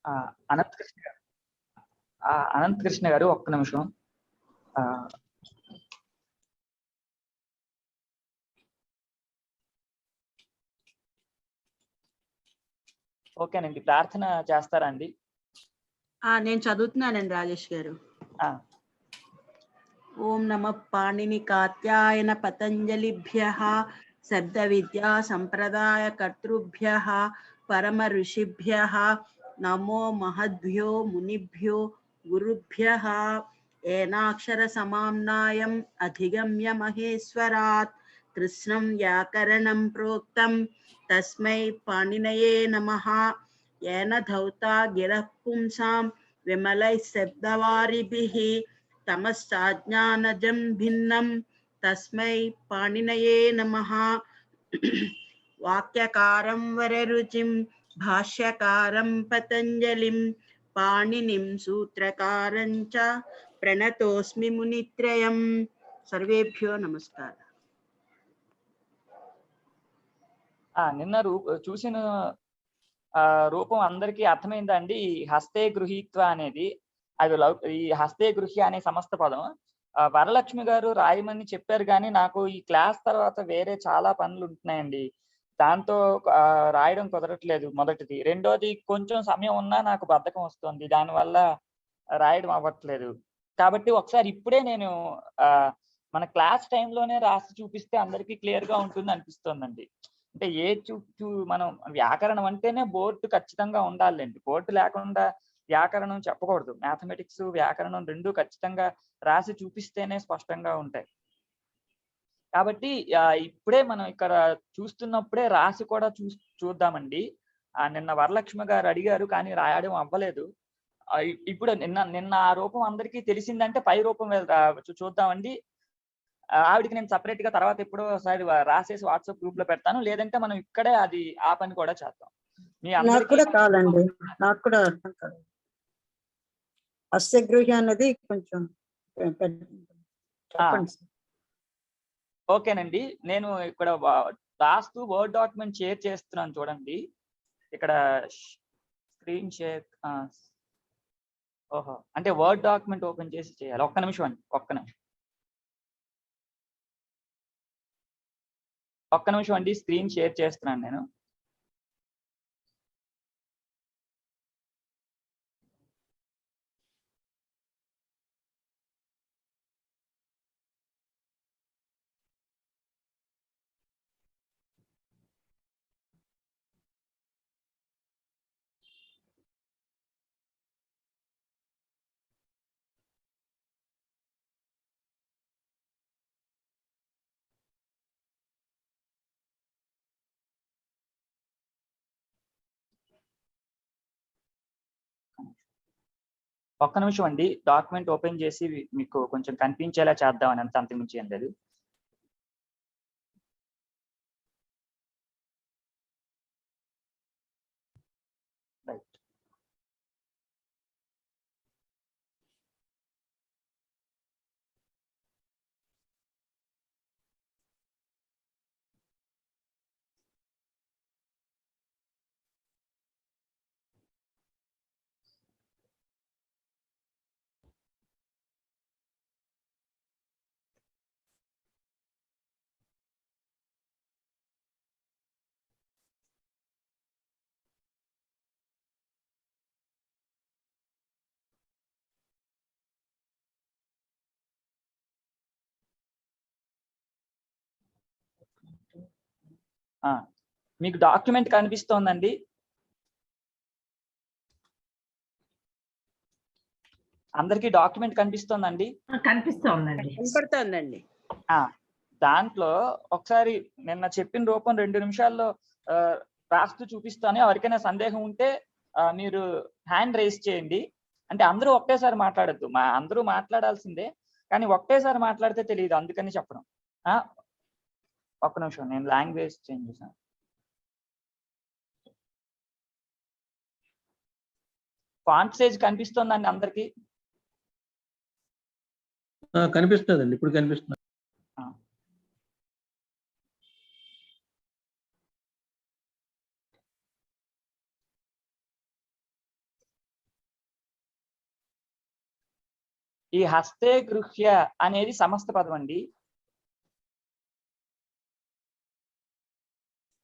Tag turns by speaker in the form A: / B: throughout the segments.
A: ఆ! అనంత్ కృష్ణ గారు. అనంత్ కృష్ణ గారు ఒక్క నిమిషం. ఆహ్, ఓకేనండి. ప్రార్థన చేస్తారా అండి?
B: నేను చదువుతున్నానండి రాజేష్ గారు.
A: ఆ!
B: ఓం నమః పాణిని కాత్యాయన పతంజలిభ్యః శబ్ద విద్యా సంప్రదాయ కర్తృభ్యః పరమ ఋషిభ్యః నమో మహద్భ్యో మునిభ్యో గురుభ్యః ఏనాక్షర సమామ్నాయం అధిగమ్య మహేశ్వరాత్ కృష్ణం వ్యాకరణం ప్రోక్తం తస్మై పాణినయే నమః ఏన ధౌతా గిరః పుంసాం విమలైః శబ్దవారిభిః తమశ్చాజ్ఞానజం భిన్నం తస్మై పాణినయే నమః వాక్యకారం వరరుచిం భాష్యకారం పతంజలిం పాణినిం సూత్రకారం చ ప్రణతోస్మి మునిత్రయం. సర్వేభ్యో నమస్కారం.
A: నిన్న చూసిన రూపం అందరికీ అర్థమైందా అండి? ఈ హస్తే గృహీత్వ అనేది అది ఈ హస్తే గృహ్య అనే సమస్త పదం వరలక్ష్మి గారు రాయమని చెప్పారు, కానీ నాకు ఈ క్లాస్ తర్వాత వేరే చాలా పనులు ఉంటున్నాయండి. దాంతో రాయడం కుదరట్లేదు. మొదటిది. రెండోది, కొంచెం సమయం ఉన్నా నాకు బద్ధకం వస్తుంది. దానివల్ల రాయడం అవ్వట్లేదు. కాబట్టి ఒకసారి ఇప్పుడే నేను మన క్లాస్ టైంలోనే రాసి చూపిస్తే అందరికీ క్లియర్ గా ఉంటుంది అనిపిస్తోందండి. అంటే మనం వ్యాకరణం అంటేనే బోర్డు ఖచ్చితంగా ఉండాలండి. బోర్డు లేకుండా వ్యాకరణం చెప్పకూడదు. మ్యాథమెటిక్స్, వ్యాకరణం రెండు ఖచ్చితంగా రాసి చూపిస్తేనే స్పష్టంగా ఉంటాయి. కాబట్టి ఇప్పుడే మనం ఇక్కడ చూస్తున్నప్పుడే రాసి కూడా చూద్దామండి. నిన్న వరలక్ష్మి గారు అడిగారు, కానీ రాయడం అవ్వలేదు. ఇప్పుడు నిన్న ఆ రూపం అందరికీ తెలిసిందంటే పై రూపం చూద్దామండి. ఆవిడికి నేను సపరేట్ గా తర్వాత ఎప్పుడో ఒకసారి రాసేసి వాట్సాప్ గ్రూప్ లో పెడతాను. లేదంటే మనం ఇక్కడే అది ఆ పని కూడా చేద్దాం. మీ
C: నాకు కూడా కాదండి, నాకు కూడా అర్థం కాదు. హస్తగృహ్య అన్నది కొంచెం చెప్పండి.
A: ఓకేనండి. నేను ఇక్కడ రాస్తూ వర్డ్ డాక్యుమెంట్ షేర్ చేస్తున్నాను చూడండి. ఇక్కడ స్క్రీన్ షేర్. ఓహో, అంటే వర్డ్ డాక్యుమెంట్ ఓపెన్ చేసి చేయాలి. ఒక్క నిమిషం అండి, ఒక్క నిమిషం అండి. స్క్రీన్ షేర్ చేస్తున్నాను నేను. ఒక్క నిమిషం అండి. డాక్యుమెంట్ ఓపెన్ చేసి మీకు కొంచెం కనిపించేలా చేద్దామని, అంత అంతకుమించి ఏం లేదు. రైట్. మీకు డాక్యుమెంట్ కనిపిస్తోందండి? అందరికి డాక్యుమెంట్ కనిపిస్తోందండి?
B: కనిపిస్తోందండి, కనపడుతోందండి.
A: దాంట్లో ఒకసారి నిన్న చెప్పిన రూపం 2 నిమిషాల్లో రాస్తూ చూపిస్తాను. ఎవరికైనా సందేహం ఉంటే మీరు హ్యాండ్ రైజ్ చేయండి. అంటే అందరూ ఒకటేసారి మాట్లాడద్దు. అందరూ మాట్లాడాల్సిందే, కానీ ఒకటేసారి మాట్లాడితే తెలియదు, అందుకని చెప్పడం. ఒక్క నిమిషం, నేను లాంగ్వేజ్ చేంజ్ చేశాను. ఫాంట్ సైజ్ కనిపిస్తోందండి అందరికి?
D: కనిపిస్తుందండి, ఇప్పుడు కనిపిస్తుంది.
A: ఈ హస్తే గృహ్య అనేది సమస్త పదం అండి.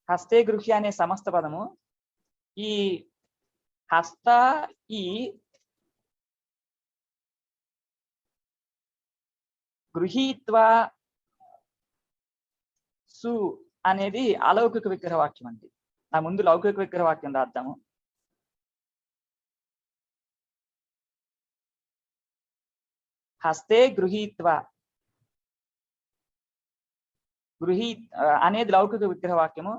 A: హస్తే గృహ్య అనే సమస్త పదము. ఈ హస్త ఈ గృహీత్వా సు అనేది అలౌకిక విగ్రహ వాక్యం అండి. ఆ ముందు లౌకిక విగ్రహ వాక్యం రాద్దాము. హస్తే గృహీత్వా అనేది లౌకిక విగ్రహ వాక్యము.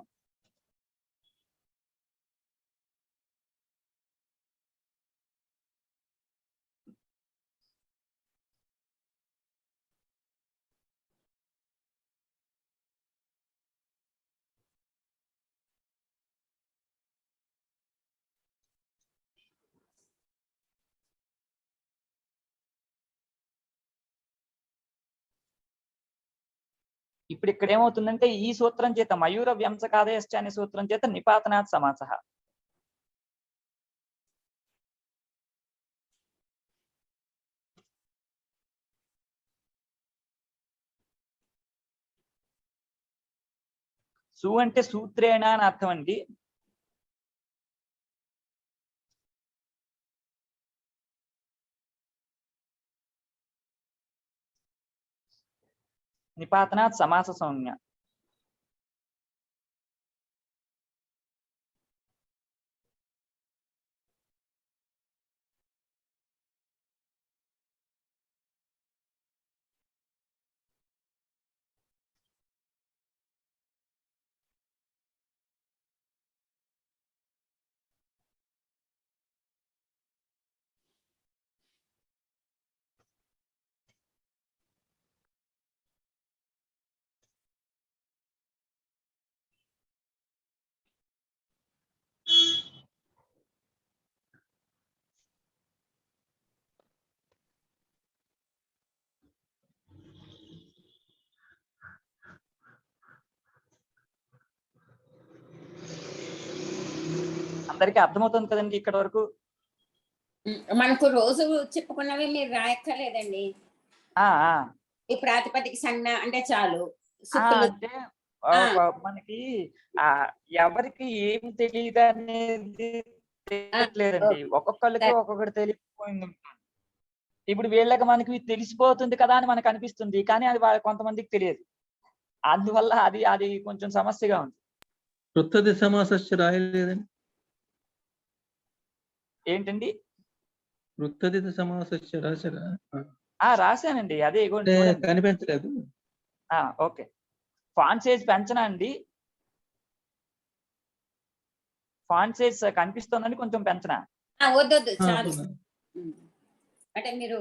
A: ఇప్పుడు ఇక్కడ ఏమవుతుందంటే ఈ సూత్రం చేత మయూర వ్యంసకాదయశ్చ అనే సూత్రం చేత నిపాతనాత్ సమాసః. సు అంటే సూత్రేణ అని అర్థం అండి. నిపాతనాత్ సమాస సంజ్ఞ. అందరికీ అర్థమవుతుంది కదండి ఇక్కడ వరకు?
E: మనకు రోజు చెప్పుకున్నవి మీరు రాయక్కర్లేదండి. ఈ ప్రాతిపదిక సంజ్ఞ అంటే చాలు.
A: అంటే మనకి ఎవరికి ఏం తెలియదు అనేది తెలియట్లేదండి. ఒక్కొక్కరికి ఒక్కొక్కటి తెలియకపోయింది. ఇప్పుడు వీళ్ళకి మనకి తెలిసిపోతుంది కదా అని మనకు అనిపిస్తుంది, కానీ అది కొంతమందికి తెలియదు. అందువల్ల అది కొంచెం సమస్యగా ఉంది.
D: వృత్తది సమాసస్య రాయలేదండి.
A: ఏంటండి?
D: వృత్తది సమాసస్య రాశారా?
A: రాశానండి. అదే
D: కనిపించలేదు.
A: ఓకే, ఫాంట్ సైజ్ పెంచనా అండి? ఫాంట్ సైజ్ కనిపిస్తుందండి, కొంచెం పెంచనా?
E: వద్దొద్దు చాలు. అంటే మీరు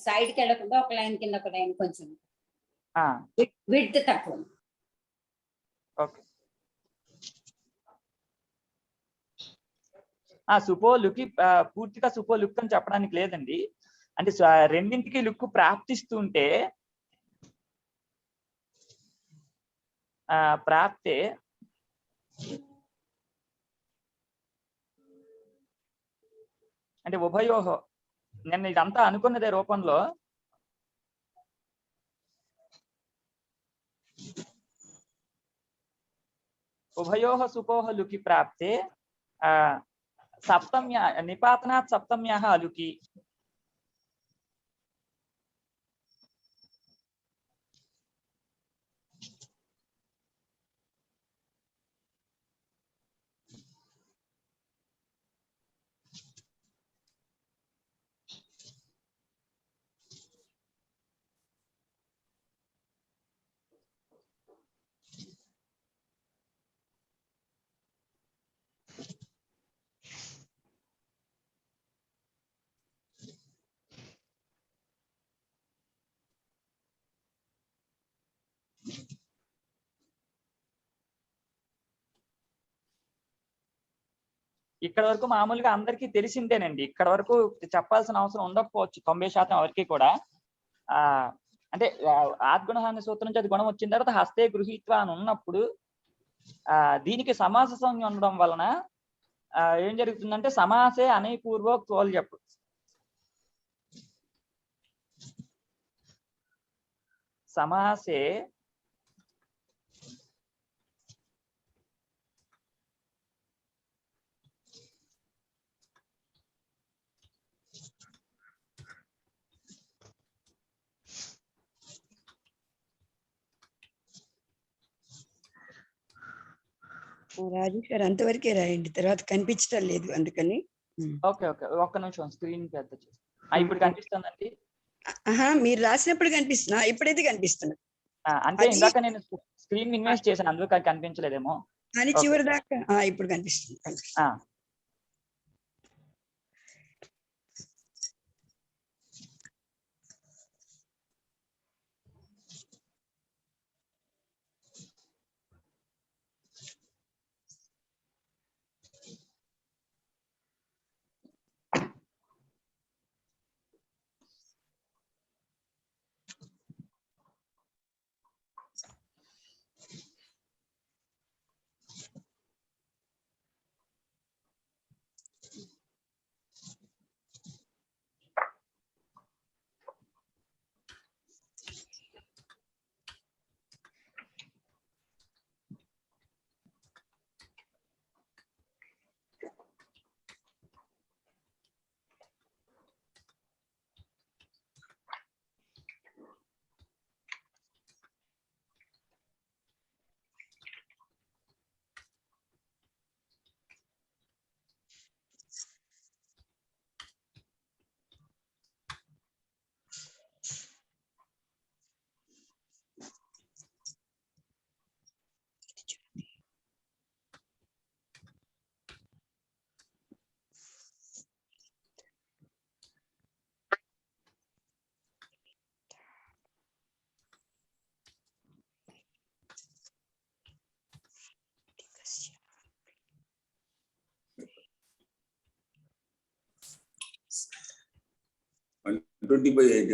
E: సైడ్ కి వెళ్ళకుండా ఒక లైన్ కింద ఒక లైన్ కొంచెం విడ్త్ తక్కువ.
A: ఓకే. సుపో లుక్ పూర్తిగా సుపో లుక్ అని చెప్పడానికి లేదండి. అంటే రెండింటికి లుక్ ప్రాప్తిస్తుంటే ప్రాప్తే అంటే ఉభయోహో. నేను ఇదంతా అనుకున్నదే రూపంలో. ఉభయోహ సుపోహ లుకి ప్రాప్తే సప్తమ్య నిపాతనాత్ సప్తమ్యాః అలుకి. ఇక్కడ వరకు మామూలుగా అందరికీ తెలిసిందేనండి. ఇక్కడ వరకు చెప్పాల్సిన అవసరం ఉండకపోవచ్చు 90% ఎవరికి కూడా. అంటే ఆద్గుణహాని సూత్రం నుంచి అది గుణం వచ్చిన తర్వాత హస్తే గృహీత్వ అని ఉన్నప్పుడు దీనికి సమాస సంజ్ఞ ఉండడం వలన ఏం జరుగుతుందంటే సమాసే అనైపూర్వోక్తోల్యప్. సమాసే
F: రాజేష్ గారు అంతవరకే రాయండి, తర్వాత కనిపించడం లేదు అందుకని.
A: ఓకే ఓకే ఒక్క నిమిషం స్క్రీన్ పెద్ద చేసి ఇప్పుడు కనిపిస్తుందండి.
F: మీరు రాసినప్పుడు కనిపిస్తున్నా, ఇప్పుడైతే కనిపిస్తున్నా.
A: అంటే ఇందాక నేను స్క్రీన్ ఇన్వెస్ట్ చేశాను, అందుకు అది కనిపించలేదేమో.
F: కానీ చివరి దాకా ఇప్పుడు కనిపిస్తుంది.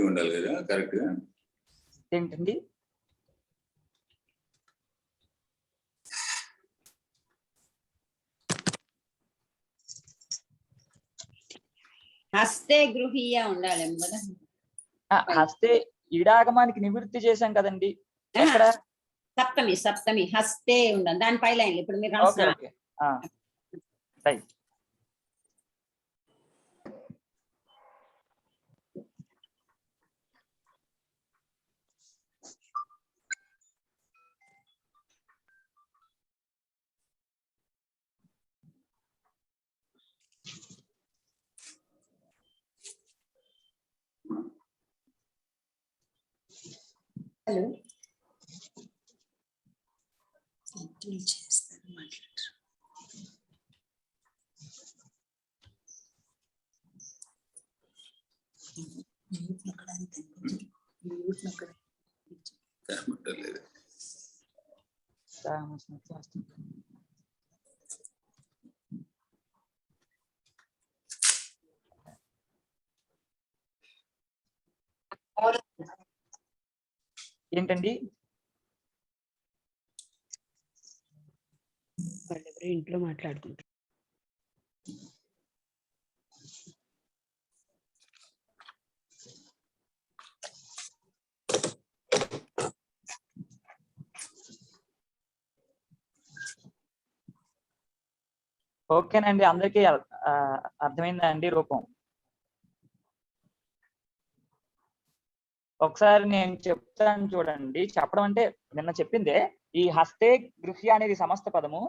G: ఉండాలి కదా కరెక్ట్ గా.
A: ఏంటండి
E: హస్తే గృహీయ ఉండాలేమో కదా.
A: హస్తే ఈడాగమానికి నివృత్తి చేశాం కదండి. ఎక్కడ
E: సప్తమి సప్తమి హస్తే ఉండాలి, దాని పై లైన్ ఇప్పుడు మీరు
A: ఓకే ఓకే రైట్.
E: హలో
A: ఏంటండి
F: వాళ్ళెవరో ఇంట్లో మాట్లాడుకుంటారు.
A: ఓకేనండి, అందరికీ అర్థమైందా అండి రూపం? ఒకసారి నేను చెప్తాను చూడండి. చెప్పడం అంటే నిన్న చెప్పిందే. ఈ హస్తే గృహ్య అనేది సమస్త పదము,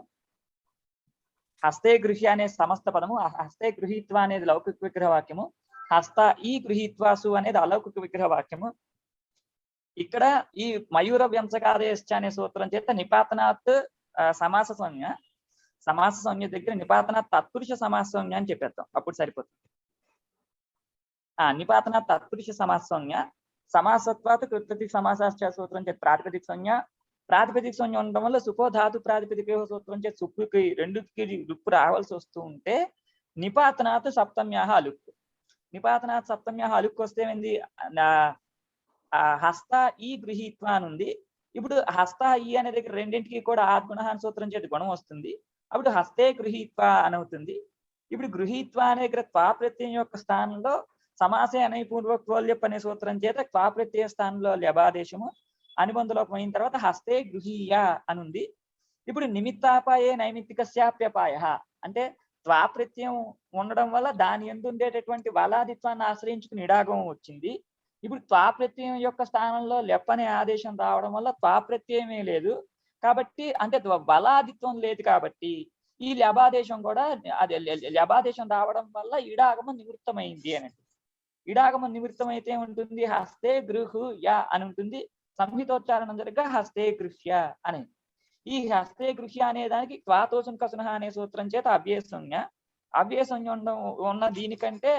A: హస్తే గృహ్య అనే సమస్త పదము, హస్తే గృహీత్వ అనేది లౌకిక విగ్రహ వాక్యము, హస్త ఈ గృహీత్వాసు అనేది అలౌకిక విగ్రహ వాక్యము. ఇక్కడ ఈ మయూర వ్యంసకాదేశ అనే సూత్రం చేత నిపాతనాత్ సమాస సంజ్ఞ, సమాస సంజ్ఞ దగ్గర నిపాతనాత్ తత్పురుష సమాస సంజ్ఞ అని చెప్పేస్తాం, అప్పుడు సరిపోతుంది. నిపాతనాత్ తత్పురుష సమాస సంజ్ఞ, సమాసత్వాత కృత్యతిక సమాసాశ్చ సూత్రం చేత ప్రాతిపదిక సంజ్ఞ, ప్రాతిపదిక సంజ్ఞ ఉండడం వల్ల సుఖో ధాతు ప్రాతిపదిక సూత్రం చేత సుప్పుకి రెండుకి లుప్పు రావాల్సి వస్తూ ఉంటే నిపాతనాత్ సప్తమ్యాహ అలుక్కు, నిపాతనాత్ సప్తమ్యాహ అలుక్కు వస్తే ఏంది, హస్త ఈ గృహీత్వ అని ఉంది. ఇప్పుడు హస్త ఈ అనే దగ్గర రెండింటికి కూడా ఆత్మనహాన్ సూత్రం చేతి గుణం వస్తుంది, అప్పుడు హస్తే గృహీత్వ అని అవుతుంది. ఇప్పుడు గృహీత్వ అనే దగ్గర త్వా ప్రత్యయం యొక్క స్థానంలో సమాసే అనైపూర్వక్వల్యప్ అనే సూత్రం చేత త్వా ప్రత్యయ స్థానంలో ల్యబాదేశము, అనుబంధలోపం అయిన తర్వాత హస్తే గృహీయ అని ఉంది. ఇప్పుడు నిమిత్తాపాయే నైమిత్తికస్యాప్యపాయ అంటే త్వాప్రత్యయం ఉండడం వల్ల దాని యందు ఉండేటటువంటి బలాదిత్వాన్ని ఆశ్రయించుకుని ఇడాగం వచ్చింది. ఇప్పుడు త్వాప్రత్యయం యొక్క స్థానంలో లెప్ అనే ఆదేశం రావడం వల్ల త్వాప్రత్యయమే లేదు కాబట్టి, అంటే బలాదిత్వం లేదు కాబట్టి ఈ లబాదేశం కూడా అదే లబాదేశం రావడం వల్ల ఇడాగమం నివృత్తమైంది అని. ఇడాగమం నివృత్తమైతే ఉంటుంది హస్తే గృహ్య అని ఉంటుంది. సంహితోచ్చారణం జరగ హస్తే గృహ్య అని. ఈ హస్తే గృహ్య అనే దానికి క్వాతోసం కసునః అనే సూత్రం చేత అవ్యయసంజ్ఞ ఉన్న దీనికంటే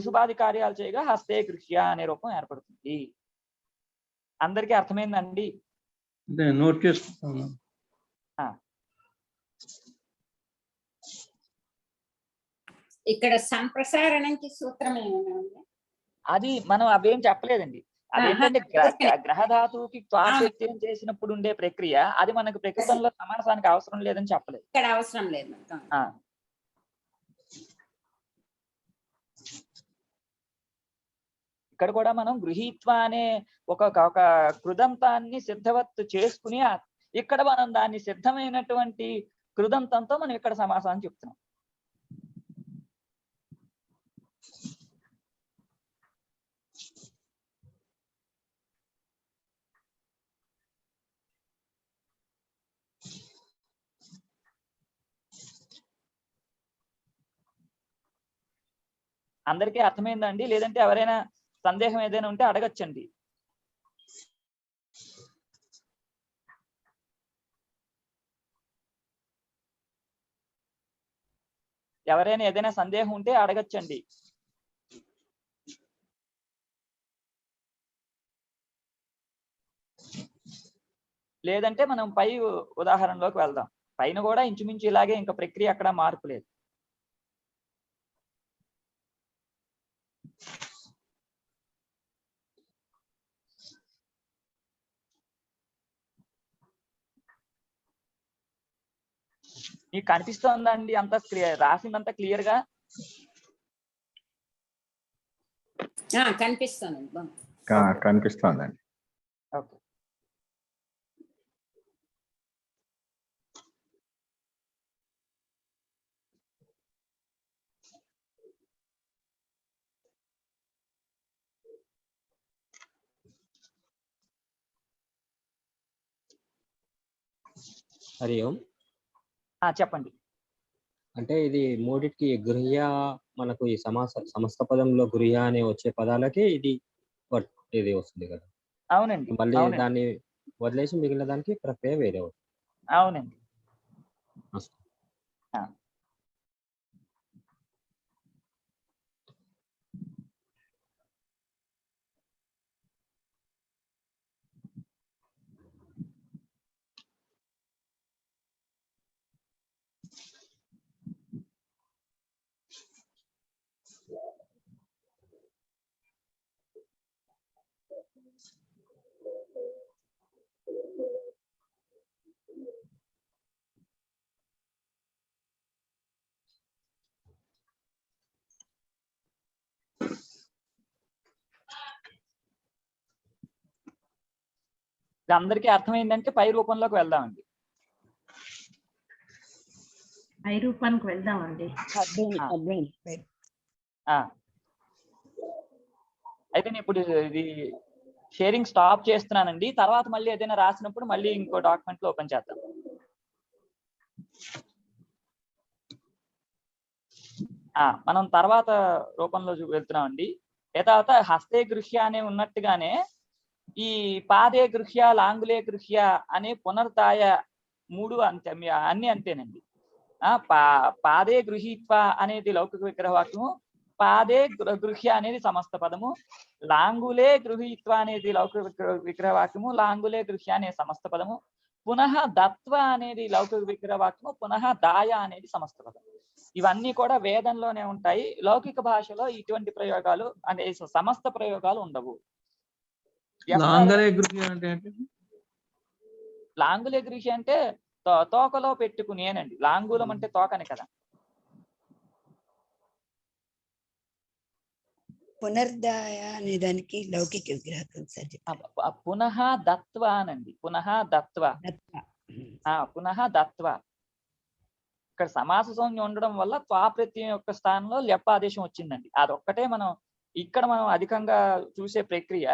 A: శుభాది కార్యాలు చేయగా హస్తే గృహ్య అనే రూపం ఏర్పడుతుంది. అందరికీ అర్థమైందండి?
D: నోట్ చేసుకుంటాను.
E: ఇక్కడ సంప్రసారణకి సూత్రం ఏమైనా ఉందా?
A: అది మనం అవేం చెప్పలేదండి. అదేంటంటే గ్రహధాతువుకి త్వాప్రత్యయం చేసినప్పుడు ఉండే ప్రక్రియ, అది మనకు ప్రకృతంలో సమాసానికి అవసరం లేదని చెప్పలేదు.
E: ఇక్కడ అవసరం లేదు.
A: ఇక్కడ కూడా మనం గృహీత్వ అనే ఒక కృదంతాన్ని సిద్ధవత్తు చేసుకుని ఇక్కడ మనం దాన్ని సిద్ధమైనటువంటి కృదంతంతో మనం ఇక్కడ సమాసాన్ని చెప్తున్నాం. అందరికీ అర్థమైందండి? లేదంటే ఎవరైనా సందేహం ఏదైనా ఉంటే అడగచ్చండి. ఎవరైనా ఏదైనా సందేహం ఉంటే అడగచ్చండి. లేదంటే మనం పై ఉదాహరణలోకి వెళ్దాం. పైన కూడా ఇంచుమించు ఇలాగే, ఇంకా ప్రక్రియ అక్కడ మార్పు లేదు. మీకు కనిపిస్తుందా అండి? అంతా రాసిందంతా క్లియర్ గా
G: కనిపిస్తుందండి.
A: ఓకే.
H: హరి ఓం.
A: చెప్పండి.
H: అంటే ఇది మూడిటికి గృహ్య, మనకు ఈ సమస్త పదంలో గృహ్య అనే వచ్చే పదాలకి ఇది వస్తుంది కదా?
A: అవునండి.
H: మళ్ళీ దాన్ని వదిలేసి మిగిలిన దానికి ప్రక్రియ వేరే అవుతుంది.
A: అవునండి. అందరికీ అర్థమైందంటే పై రూపంలోకి వెళ్దామండి.
B: పై రూపానికి వెళ్దామండి.
A: అయితే నేను ఇప్పుడు ఇది షేరింగ్ స్టాప్ చేస్తున్నానండి. తర్వాత మళ్ళీ ఏదైనా రాసినప్పుడు మళ్ళీ ఇంకో డాక్యుమెంట్ లో ఓపెన్ చేద్దాం. మనం తర్వాత రూపంలో వెళ్తున్నామండి. యథావత హస్తే గృహ్య అనే ఉన్నట్టుగానే ఈ పాదే గృహ్య, లాంగులే గృహ్య అనే పునర్తాయ మూడు అంతే, అన్ని అంతేనండి. పాదే గృహీత్వ అనేది లౌకిక విగ్రహవాక్యము, పాదే గృహ్య అనేది సమస్త పదము, లాంగులే గృహీత్వ అనేది లౌకిక విగ్రహవాక్యము, లాంగులే గృహ్య అనే సమస్త పదము, పునః దత్వ అనేది లౌకిక విగ్రహవాక్యము, పునః దాయ అనేది సమస్త పదము. ఇవన్నీ కూడా వేదంలోనే ఉంటాయి. లౌకిక భాషలో ఇటువంటి ప్రయోగాలు అంటే సమస్త ప్రయోగాలు ఉండవు.
D: లాంగులే గృహ్య అంటే
A: లాంగులే గృహ్య అంటే తోకలో పెట్టుకునేనండి. లాంగూలం అంటే తోకని కదా.
F: పునర్దాయ అనే దానికి లౌకిక విగ్రహకం సార్ చెప్పారు.
A: పునః దత్వ అనండి, పునః దత్వ. పునః దత్వ. ఇక్కడ సమాస సంజ్ఞ ఉండడం వల్ల త్వా ప్రత్యయం యొక్క స్థానంలో లెప్ప ఆదేశం వచ్చిందండి. అదొక్కటే ఇక్కడ మనం అధికంగా చూసే ప్రక్రియ.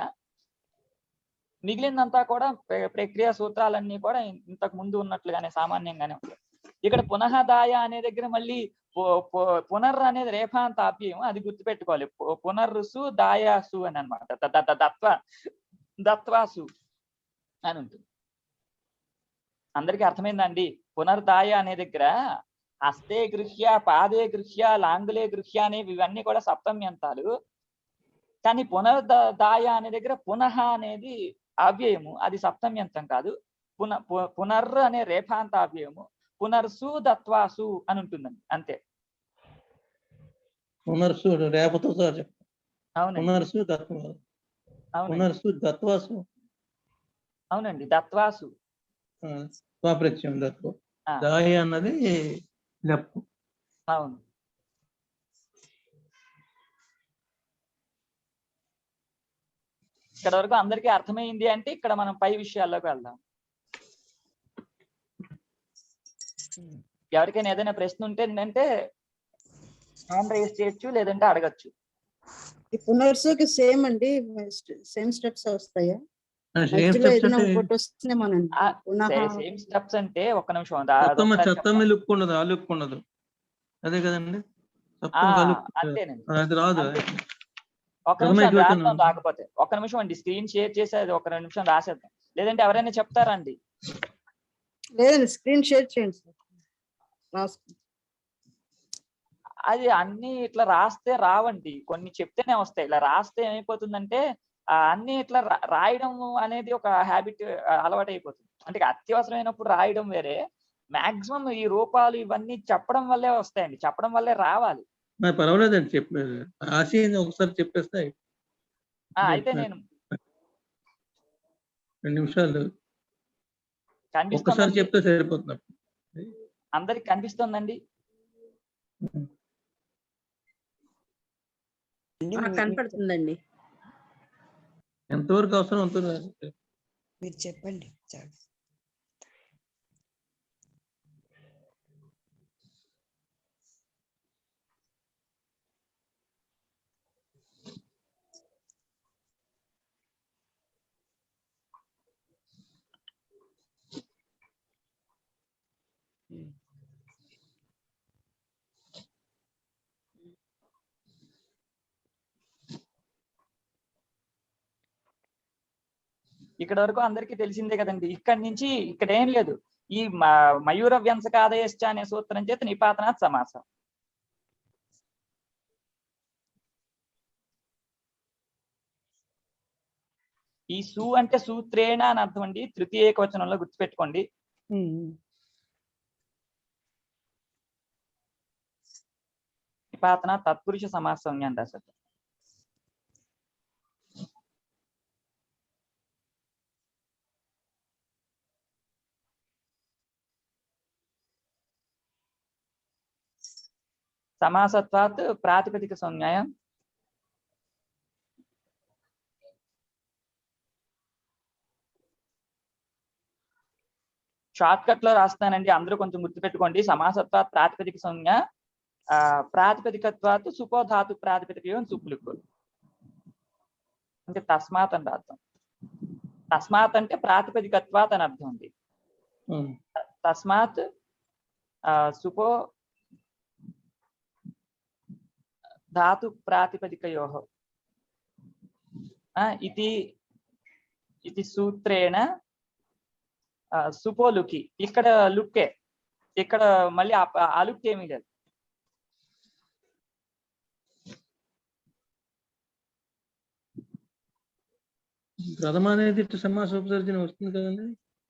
A: మిగిలిందంతా కూడా ప్రక్రియ సూత్రాలన్నీ కూడా ఇంతకు ముందు ఉన్నట్లుగానే సామాన్యంగానే ఉంటాయి. ఇక్కడ పునఃదాయ అనే దగ్గర మళ్ళీ పునర్ అనేది రేఫాంత ఆప్యం, అది గుర్తుపెట్టుకోవాలి. పునర్సు దాయాసు అని అనమాట. దత్వాసు అని ఉంటుంది. అందరికీ అర్థమైందండి? పునర్దాయ అనే దగ్గర హస్తే గృహ్య, పాదే గృహ్య, లాంగులే గృహ్య అనేవి ఇవన్నీ కూడా సప్తమ్యంతాలు. కానీ పునర్దాయ అనే దగ్గర పునః అనేది అవ్యయము, అది సప్తమ్యంతం కాదు. పునర్ అనే రేఫాంత అవ్యయము, పునర్సు దత్వాసు అని ఉంటుందండి, అంతే.
D: పునర్సు రేపతో సార్ చెప్పండి.
A: అవునండి,
D: పునర్సు దత్వ, పునర్సు దత్వాసు.
A: అవునండి, దత్వాసు.
D: స్వప్రత్యయం దత్వ. దాయ అన్నది లెప్పు.
A: అవును. ఇక్కడ వరకు అందరికీ అర్థమైంది అంటే ఇక్కడ మనం పై విషయాల్లోకి వెళ్దాం. ఎవరికైనా ఏదైనా ప్రశ్న ఉంటే ఏంటంటే హ్యాండ్ రైజ్ చేయొచ్చు, లేదంటే అడగచ్చు.
C: ఈ పునర్సుకి సేమ్ అండి, సేమ్ స్టెప్స్ వస్తాయా? మధ్యలో ఏదైనా ఇంకోటి వస్తుందేమోనండి.
A: సేమ్ స్టెప్స్ అంటే ఒక్క నిమిషం,
D: లుక్ ఉండదు, ఆ లుక్ ఉండదు, అదే కదండి.
A: అంతేనండి,
D: అది రాదు.
A: ఒక్క నిమిషం రాద్దాం. రాకపోతే ఒక్క నిమిషం అండి, స్క్రీన్ షేర్ చేసేది ఒక 2 నిమిషం రాసేద్దాం. లేదంటే ఎవరైనా చెప్తారండి?
C: లేదండి, స్క్రీన్ షేర్ చేయండి సార్.
A: అది అన్ని ఇట్లా రాస్తే రావండి, కొన్ని చెప్తేనే వస్తాయి. ఇలా రాస్తే ఏమైపోతుందంటే అన్ని ఇట్లా రాయడం అనేది ఒక హ్యాబిట్, అలవాటు అయిపోతుంది. అంటే అత్యవసరమైనప్పుడు రాయడం వేరే, మాక్సిమం ఈ రూపాలు ఇవన్నీ చెప్పడం వల్లే వస్తాయండి, చెప్పడం వల్లే రావాలి.
D: పర్వాలేదండి, చెప్పలేదు. ఆశీని ఒకసారి చెప్పేస్తే
A: అయితే నేను
D: 2 నిమిషాలు
A: కనిపిస్తుంది,
D: ఒక్కసారి చెప్తే సరిపోతుంది.
A: అందరికి కనిపిస్తుందండి?
C: కనపడుతుందండి.
D: ఎంతవరకు అవసరం అవుతుంది
F: మీరు చెప్పండి చాలు.
A: ఇక్కడ వరకు అందరికీ తెలిసిందే కదండి. ఇక్కడి నుంచి ఇక్కడ ఏం లేదు. ఈ మయూర వ్యంసకాదయశ్చ అనే సూత్రం చేత నిపాతనాత్ సమాసం. ఈ సు అంటే సూత్రేణ అని అర్థం అండి, తృతీయ ఏకవచనంలో గుర్తుపెట్టుకోండి. నిపాతన తత్పురుష సమాసం అని రాశారు. సమాసత్వాత్ ప్రాతిపదిక సంజ్ఞాయం. షార్ట్ కట్ లో రాస్తానండి, అందరూ కొంచెం గుర్తుపెట్టుకోండి. సమాసత్వాత్ ప్రాతిపదిక సంజ్ఞ, ప్రాతిపదికత్వాత్ సుపోధాతు ప్రాతిపదిక సుప్లుకు అంటే తస్మాత్ అని రాద్దాం. తస్మాత్ అంటే ప్రాతిపదికత్వాత్ అని అర్థం ఉంది. తస్మాత్ సుపో ధాతు ప్రాతిపదికయోః ఇది సూత్రేణ సుపో లుకి. ఇక్కడ లుక్కే, ఇక్కడ మళ్ళీ ఆ లుక్ ఏమీ లేదు.
D: ప్రథమ అనేది సమాస ఉపసర్జన వస్తుంది కదండి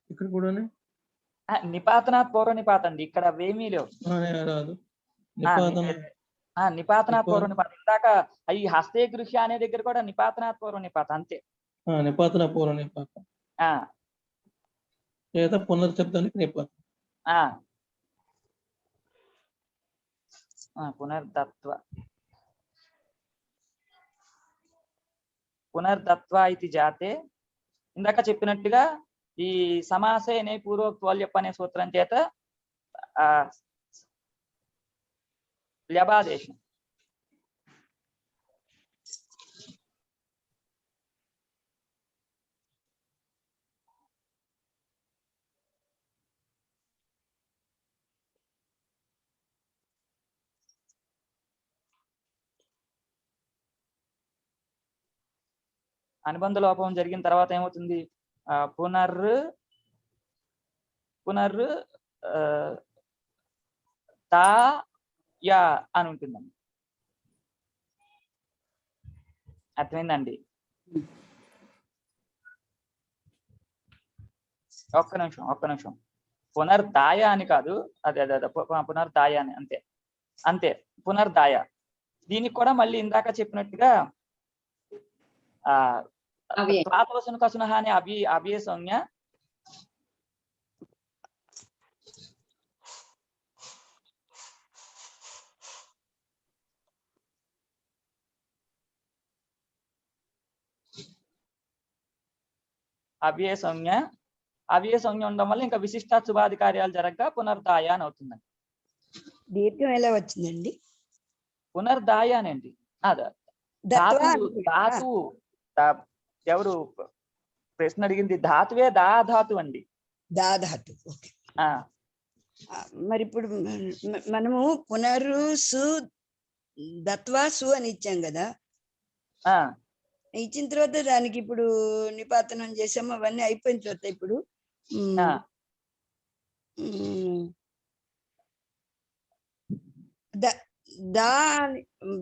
D: ఇక్కడ కూడా.
A: నిపాతనాత్ పూర్వ నిపాతం అండి, ఇక్కడ అవేమీ లేవు. నిపాతనాత్ పూర్వ నిపాతం. ఇందాక ఈ హస్తే గృహ్య అనే దగ్గర కూడా నిపాతనాత్ పూర్వ నిపాతం అంతే.
D: నిపాతన పూర్వ నిపాతం లేదా పునర్శబ్దానికి నిపాతం.
A: పునర్దత్వ. పునర్దత్వా ఇది జాతే. ఇందాక చెప్పినట్టుగా ఈ సమాసే అనే పూర్వోక్తోల్యప్ అనే సూత్రం చేత లబాదేశం. అనుబంధ లోపం జరిగిన తర్వాత ఏమవుతుంది? పునర్ తా యా అని ఉంటుందండి. అర్థమైందండి? ఒక్క నిమిషం. పునర్దాయ అని కాదు, అదే పునర్దాయ అని, అంతే పునర్దాయ. దీనికి కూడా మళ్ళీ ఇందాక చెప్పినట్టుగా త్వాతోసన కసునః అనే అవ్యయ సంజ్ఞ ఉండడం వల్ల ఇంకా విశిష్ట శుభాది కార్యాలు జరగగా పునర్దాయ అని అవుతుందండి.
F: దీర్ఘం ఎలా వచ్చిందండి?
A: పునర్దాయ అనండి. ధాతు ఎవరు ప్రశ్న అడిగింది? ధాతువే ధాతు అండి.
F: ధాతు. ఓకే. మరి ఇప్పుడు మనము పునరుసు దత్వా సు అని ఇచ్చాం కదా, ఇచ్చిన తర్వాత దానికి ఇప్పుడు నిపాతనం చేసాము, అవన్నీ అయిపోయిన తర్వాత ఇప్పుడు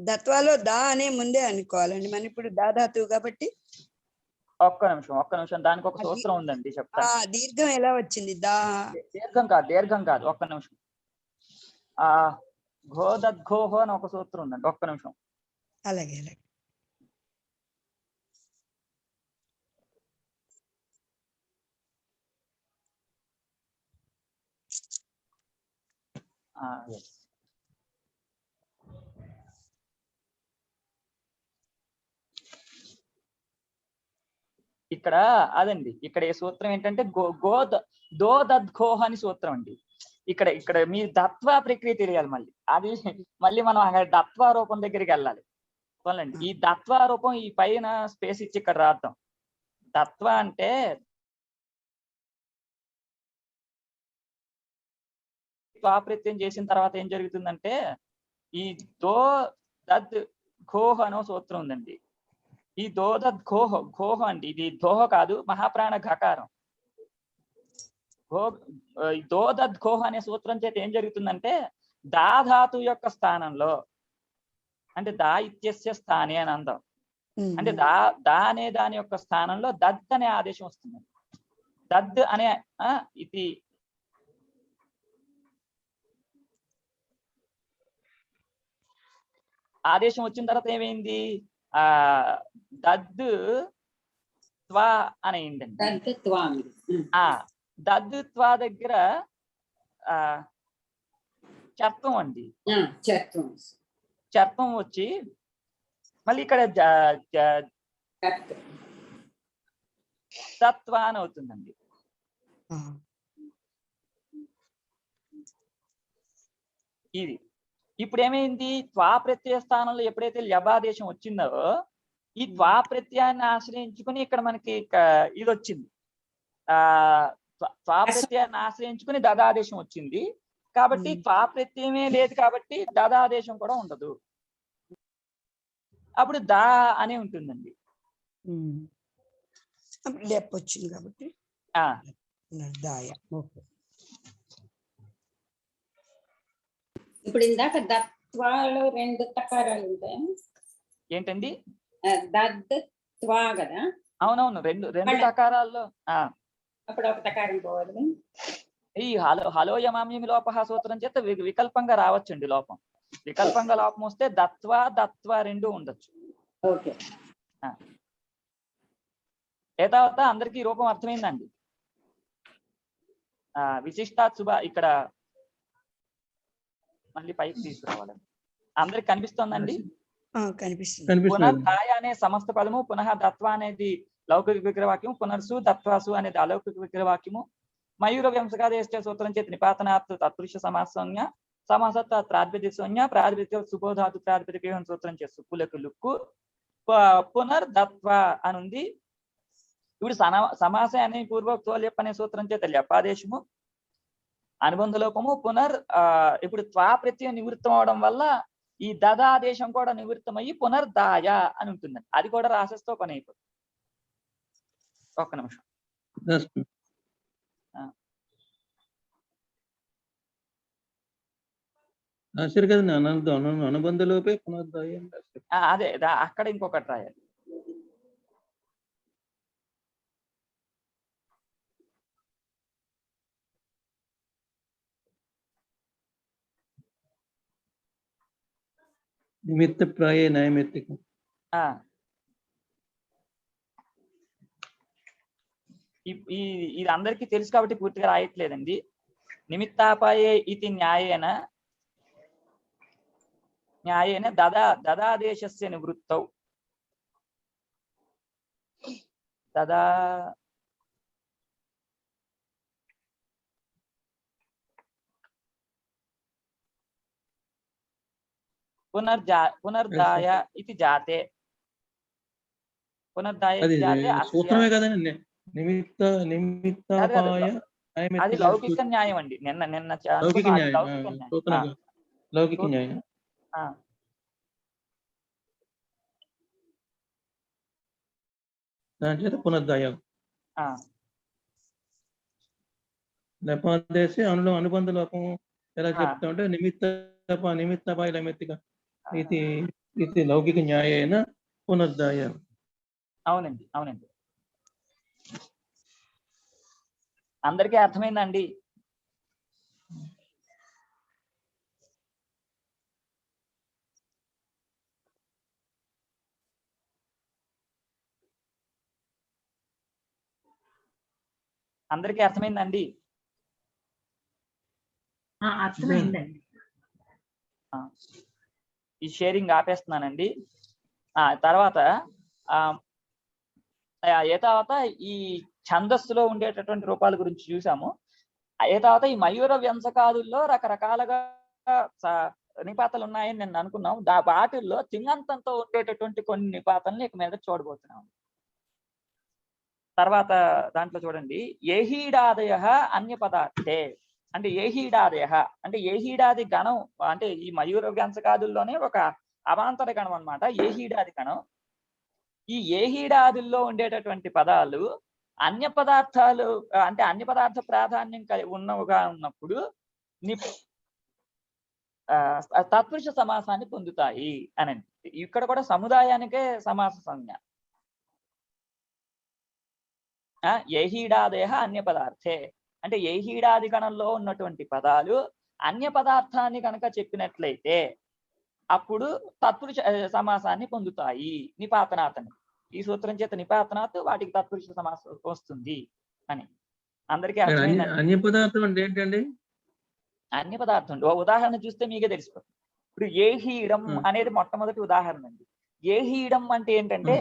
F: దత్వాలో దా అనే ముందే అనుకోవాలండి మనం ఇప్పుడు దాధాతు కాబట్టి.
A: ఒక్క నిమిషం దానికి ఒక సూత్రం ఉందండి, చెప్తా.
F: దీర్ఘం ఎలా వచ్చింది?
A: దీర్ఘం కాదు. ఒక్క నిమిషం. ఘోదద్ఘోహో అని ఒక సూత్రం ఉందండి. ఒక్క నిమిషం.
F: అలాగే.
A: ఇక్కడ అదండి, ఇక్కడ ఈ సూత్రం ఏంటంటే దోదద్ఘోహ అని సూత్రం అండి. ఇక్కడ మీ దత్వ ప్రక్రియ తెలియాలి. మళ్ళీ మనం అక్కడ దత్వ రూపం దగ్గరికి వెళ్ళాలి. చూడండి, ఈ దత్వ రూపం ఈ పైన స్పేస్ ఇచ్చి ఇక్కడ రాద్దాం. దత్వ అంటే ప్రత్యయం చేసిన తర్వాత ఏం జరుగుతుందంటే ఈ దద్ ఘోహ అనో సూత్రం ఉందండి. ఈ దోదద్ ఘోహ అండి, ఇది దోహ కాదు, మహాప్రాణ ఘకారం. దోదద్ ఘోహ అనే సూత్రం చేత ఏం జరుగుతుందంటే దాధాతు యొక్క స్థానంలో, అంటే దా ఇత్యస్య స్థానే అని అందాం, అంటే దా అనే దాని యొక్క స్థానంలో దద్ అనే ఆదేశం వస్తుంది. దద్ అనే ఇది ఆదేశం వచ్చిన తర్వాత ఏమైంది? దద్ త్వా అని అయిందండి. దద్ త్వా దగ్గర చర్తం అండి, చర్తం వచ్చి మళ్ళీ ఇక్కడ తత్వ అని అవుతుందండి. ఇది ఇప్పుడు ఏమైంది? త్వా ప్రత్యయ స్థానంలో ఎప్పుడైతే లబాదేశం వచ్చిందో ఈ త్వా ప్రత్యయాన్ని ఆశ్రయించుకుని ఇక్కడ మనకి ఇది వచ్చింది. త్వా ప్రత్యయాన్ని ఆశ్రయించుకుని దదాదేశం వచ్చింది కాబట్టి త్వా ప్రత్యయమే లేదు కాబట్టి దదాదేశం కూడా ఉండదు. అప్పుడు దా అని ఉంటుందండి.
F: వచ్చింది కాబట్టి
E: ఇప్పుడు ఇందాక దత్వాలో 2 తకారాలు ఉంటాయి
A: ఏంటండి?
E: దద్ త్వా కదా?
A: అవునవును, రెండు తకారాల్లో
E: అప్పుడు ఒక తకారం పోవాలి.
A: ఈ హలో యమామ్యం లోప సూత్రం చేత వికల్పంగా రావచ్చండి లోపం. వికల్పంగా లోపం వస్తే దత్వ 2 ఉండొచ్చు.
E: ఓకే.
A: ఏతావత అందరికీ రూపం అర్థమైందండి. విశిష్టాత్ శుభ ఇక్కడ మళ్ళీ పైకి తీసుకురావాలండి. అందరికి కనిపిస్తోందండి?
F: కనిపిస్తుంది.
D: కనిపిస్తున్నది.
A: పునర్దాయ అనే సమస్త పదము, పునః దత్వ అనేది లౌకిక విగ్రహవాక్యము, పునర్సు దత్వాసు అనేది అలౌకిక విగ్రహవాక్యము. మయూర వ్యంసకాదేశ సూత్రం చేత నిపాతనాత్ తత్పురుష సమాసంజ్ఞ సమాసత్వ ప్రాతిపదిక సంజ్ఞ ప్రాతిపదిక సుపోధాతు ప్రాతిపదిక సూత్రం చేస్తూ పులకు లుక్కు పునర్దత్వ అని ఉంది. ఇప్పుడు సమాస అనే పూర్వోక్తో ల్యప్ అనే సూత్రం చేత ల్యపాదేశము, అనుబంధ లోపము, ఇప్పుడు త్వా ప్రత్యయం నివృత్తం అవడం వల్ల ఈ దదాదేశం కూడా నివృత్తమయ్యి పునర్దాయ అని ఉంటుందండి. అది కూడా రాసేస్తే పని అయిపోతుంది. ఒక్క నిమిషం.
D: రాశారు కదండి, అనుబంధ లోపే పునర్దాయ.
A: అదే అక్కడ ఇంకొకటి రాయాలి.
D: నిమిత్త ప్రాయ నైమిత్తికం.
A: ఇది అందరికీ తెలుసు కాబట్టి పూర్తిగా రాయట్లేదండి. నిమిత్తాపాయే ఇది న్యాయేన దదాదేశస్య నివృత్తౌ దదా పునర్దాయ ఇది జాతే, పునర్దాయ ఇది జాతే
D: సూత్రమే కదండి. నిమిత్తాపాయ
A: అది లౌకిక న్యాయం అండి. నిన్న
D: లౌకిక న్యాయం. లౌకిక న్యాయం. దాని చేత పునర్దాయ లేపాదేశి అనుబంధ లోపం ఎలా చెప్తా ఉంటే నిమిత్తపాయ నైమిత్తిక ఇది లౌకిక న్యాయేన పునర్దాయ.
A: అవునండి, అవునండి. అందరికీ అర్థమైందండి? అందరికీ అర్థమైందండి?
B: అర్థమైందండి.
A: ఈ షేరింగ్ ఆపేస్తున్నానండి. తర్వాత ఈ ఛందస్సులో ఉండేటటువంటి రూపాల గురించి చూసాము. తర్వాత ఈ మయూర వ్యంసకాదుల్లో రకరకాలుగా నిపాతలు ఉన్నాయని నేను అనుకున్నాం. వాటిల్లో తింగంతంతో ఉండేటటువంటి కొన్ని నిపాతల్ని ఇక మీద చూడబోతున్నాం. తర్వాత దాంట్లో చూడండి, ఏహీడాదయ అన్య పదార్థే అంటే ఏహీడాదయ అంటే ఏహీడాది గణం అంటే ఈ మయూర వ్యంసకాదుల్లోనే ఒక అవాంతర గణం అన్నమాట ఏహీడాది గణం. ఈ ఏహీడాదుల్లో ఉండేటటువంటి పదాలు అన్య పదార్థాలు అంటే అన్య పదార్థ ప్రాధాన్యం ఉన్నవిగా ఉన్నప్పుడు తత్పురుష సమాసాన్ని పొందుతాయి అని. ఇక్కడ కూడా సముదాయానికే సమాస సంజ్ఞ. ఏహీడాదయ అన్య పదార్థే అంటే ఏహీడాది గణంలో ఉన్నటువంటి పదాలు అన్య పదార్థాన్ని కనుక చెప్పినట్లయితే అప్పుడు తత్పురుష సమాసాన్ని పొందుతాయి నిపాతనాథని. ఈ సూత్రం చేత నిపాతనాథ్ వాటికి తత్పురుష సమాసం వస్తుంది అని అందరికీ అర్థమైందండి.
D: అన్య పదార్థం అంటే ఏంటండి?
A: అన్య పదార్థం ఓ ఉదాహరణ చూస్తే మీకే తెలిసిపోతుంది. ఇప్పుడు ఏహీడం అనేది మొట్టమొదటి ఉదాహరణ అండి. ఏహీడం అంటే ఏంటంటే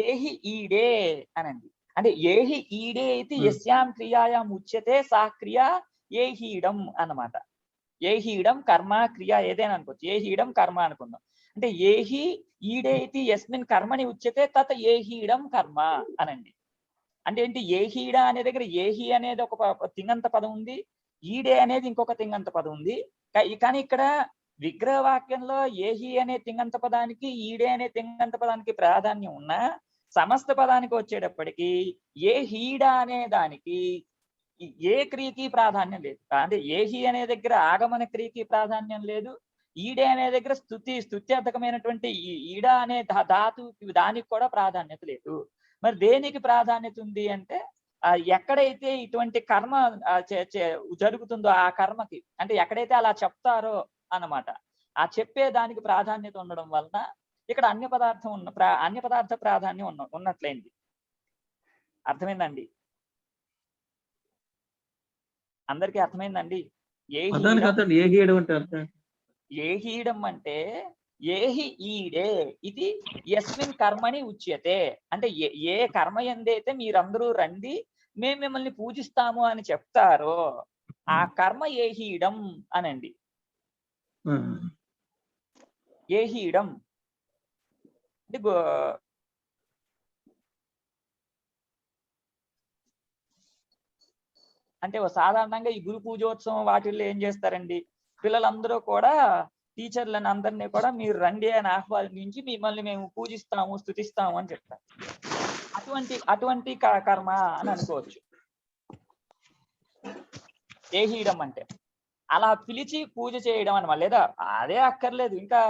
A: ఏహి ఈడే అనండి. అంటే ఏహి ఈడే అయితే యస్యాం క్రియాయాం ఉచ్యతే సా క్రియా ఏహీడం అన్నమాట. ఏహీడం కర్మ క్రియ ఏదైనా అనుకోవచ్చు. ఏహీడం కర్మ అనుకుందాం. అంటే ఏహి ఈడే ఇది యస్మిన్ కర్మని ఉచ్యతే తత్ ఏహీడం కర్మ అనండి. అంటే ఏంటి? ఏహీడ అనే దగ్గర ఏహి అనేది ఒక తింగంత పదం ఉంది, ఈడే అనేది ఇంకొక తింగంత పదం ఉంది. కానీ ఇక్కడ విగ్రహవాక్యంలో ఏహి అనే తింగంత పదానికి ఈడే అనే తింగంత పదానికి ప్రాధాన్యం ఉన్నా సమస్త పదానికి వచ్చేటప్పటికి ఏహీడ అనే దానికి ఏ క్రియకి ప్రాధాన్యం లేదు. అంటే ఏహి అనే దగ్గర ఆగమన క్రియకి ప్రాధాన్యం లేదు, ఈడే అనే దగ్గర స్తుత్యర్థకమైనటువంటి ఈడ అనే ధాతు దానికి కూడా ప్రాధాన్యత లేదు. మరి దేనికి ప్రాధాన్యత ఉంది అంటే ఎక్కడైతే ఇటువంటి కర్మ జరుగుతుందో ఆ కర్మకి అంటే ఎక్కడైతే అలా చెప్తారో అన్నమాట ఆ చెప్పే దానికి ప్రాధాన్యత ఉండడం వలన ఇక్కడ అన్య పదార్థ ప్రాధాన్యం ఉన్నట్లయింది. అర్థమైందండి? అందరికీ అర్థమైందండి? ఏహీడం అంటే ఏహి ఈడే ఇది యస్మిన్ కర్మని ఉచ్యతే. అంటే ఏ కర్మ ఎందైతే మీరందరూ రండి మేము మిమ్మల్ని పూజిస్తాము అని చెప్తారో ఆ కర్మ ఏహీడం అనండి. ఏహీడం అంటే అంటే సాధారణంగా ఈ గురు పూజోత్సవం వాటిల్లో ఏం చేస్తారండి, పిల్లలందరూ కూడా టీచర్లను అందరినీ కూడా మీరు రండి అని ఆహ్వానించి మిమ్మల్ని మేము పూజిస్తాము స్తుతిస్తాము అని చెప్తారు. అటువంటి కర్మ అని అనుకోవచ్చు ఏహీడం అంటే. అలా పిలిచి పూజ చేయడం అనమాట. లేదా అదే అక్కర్లేదు, ఇంకా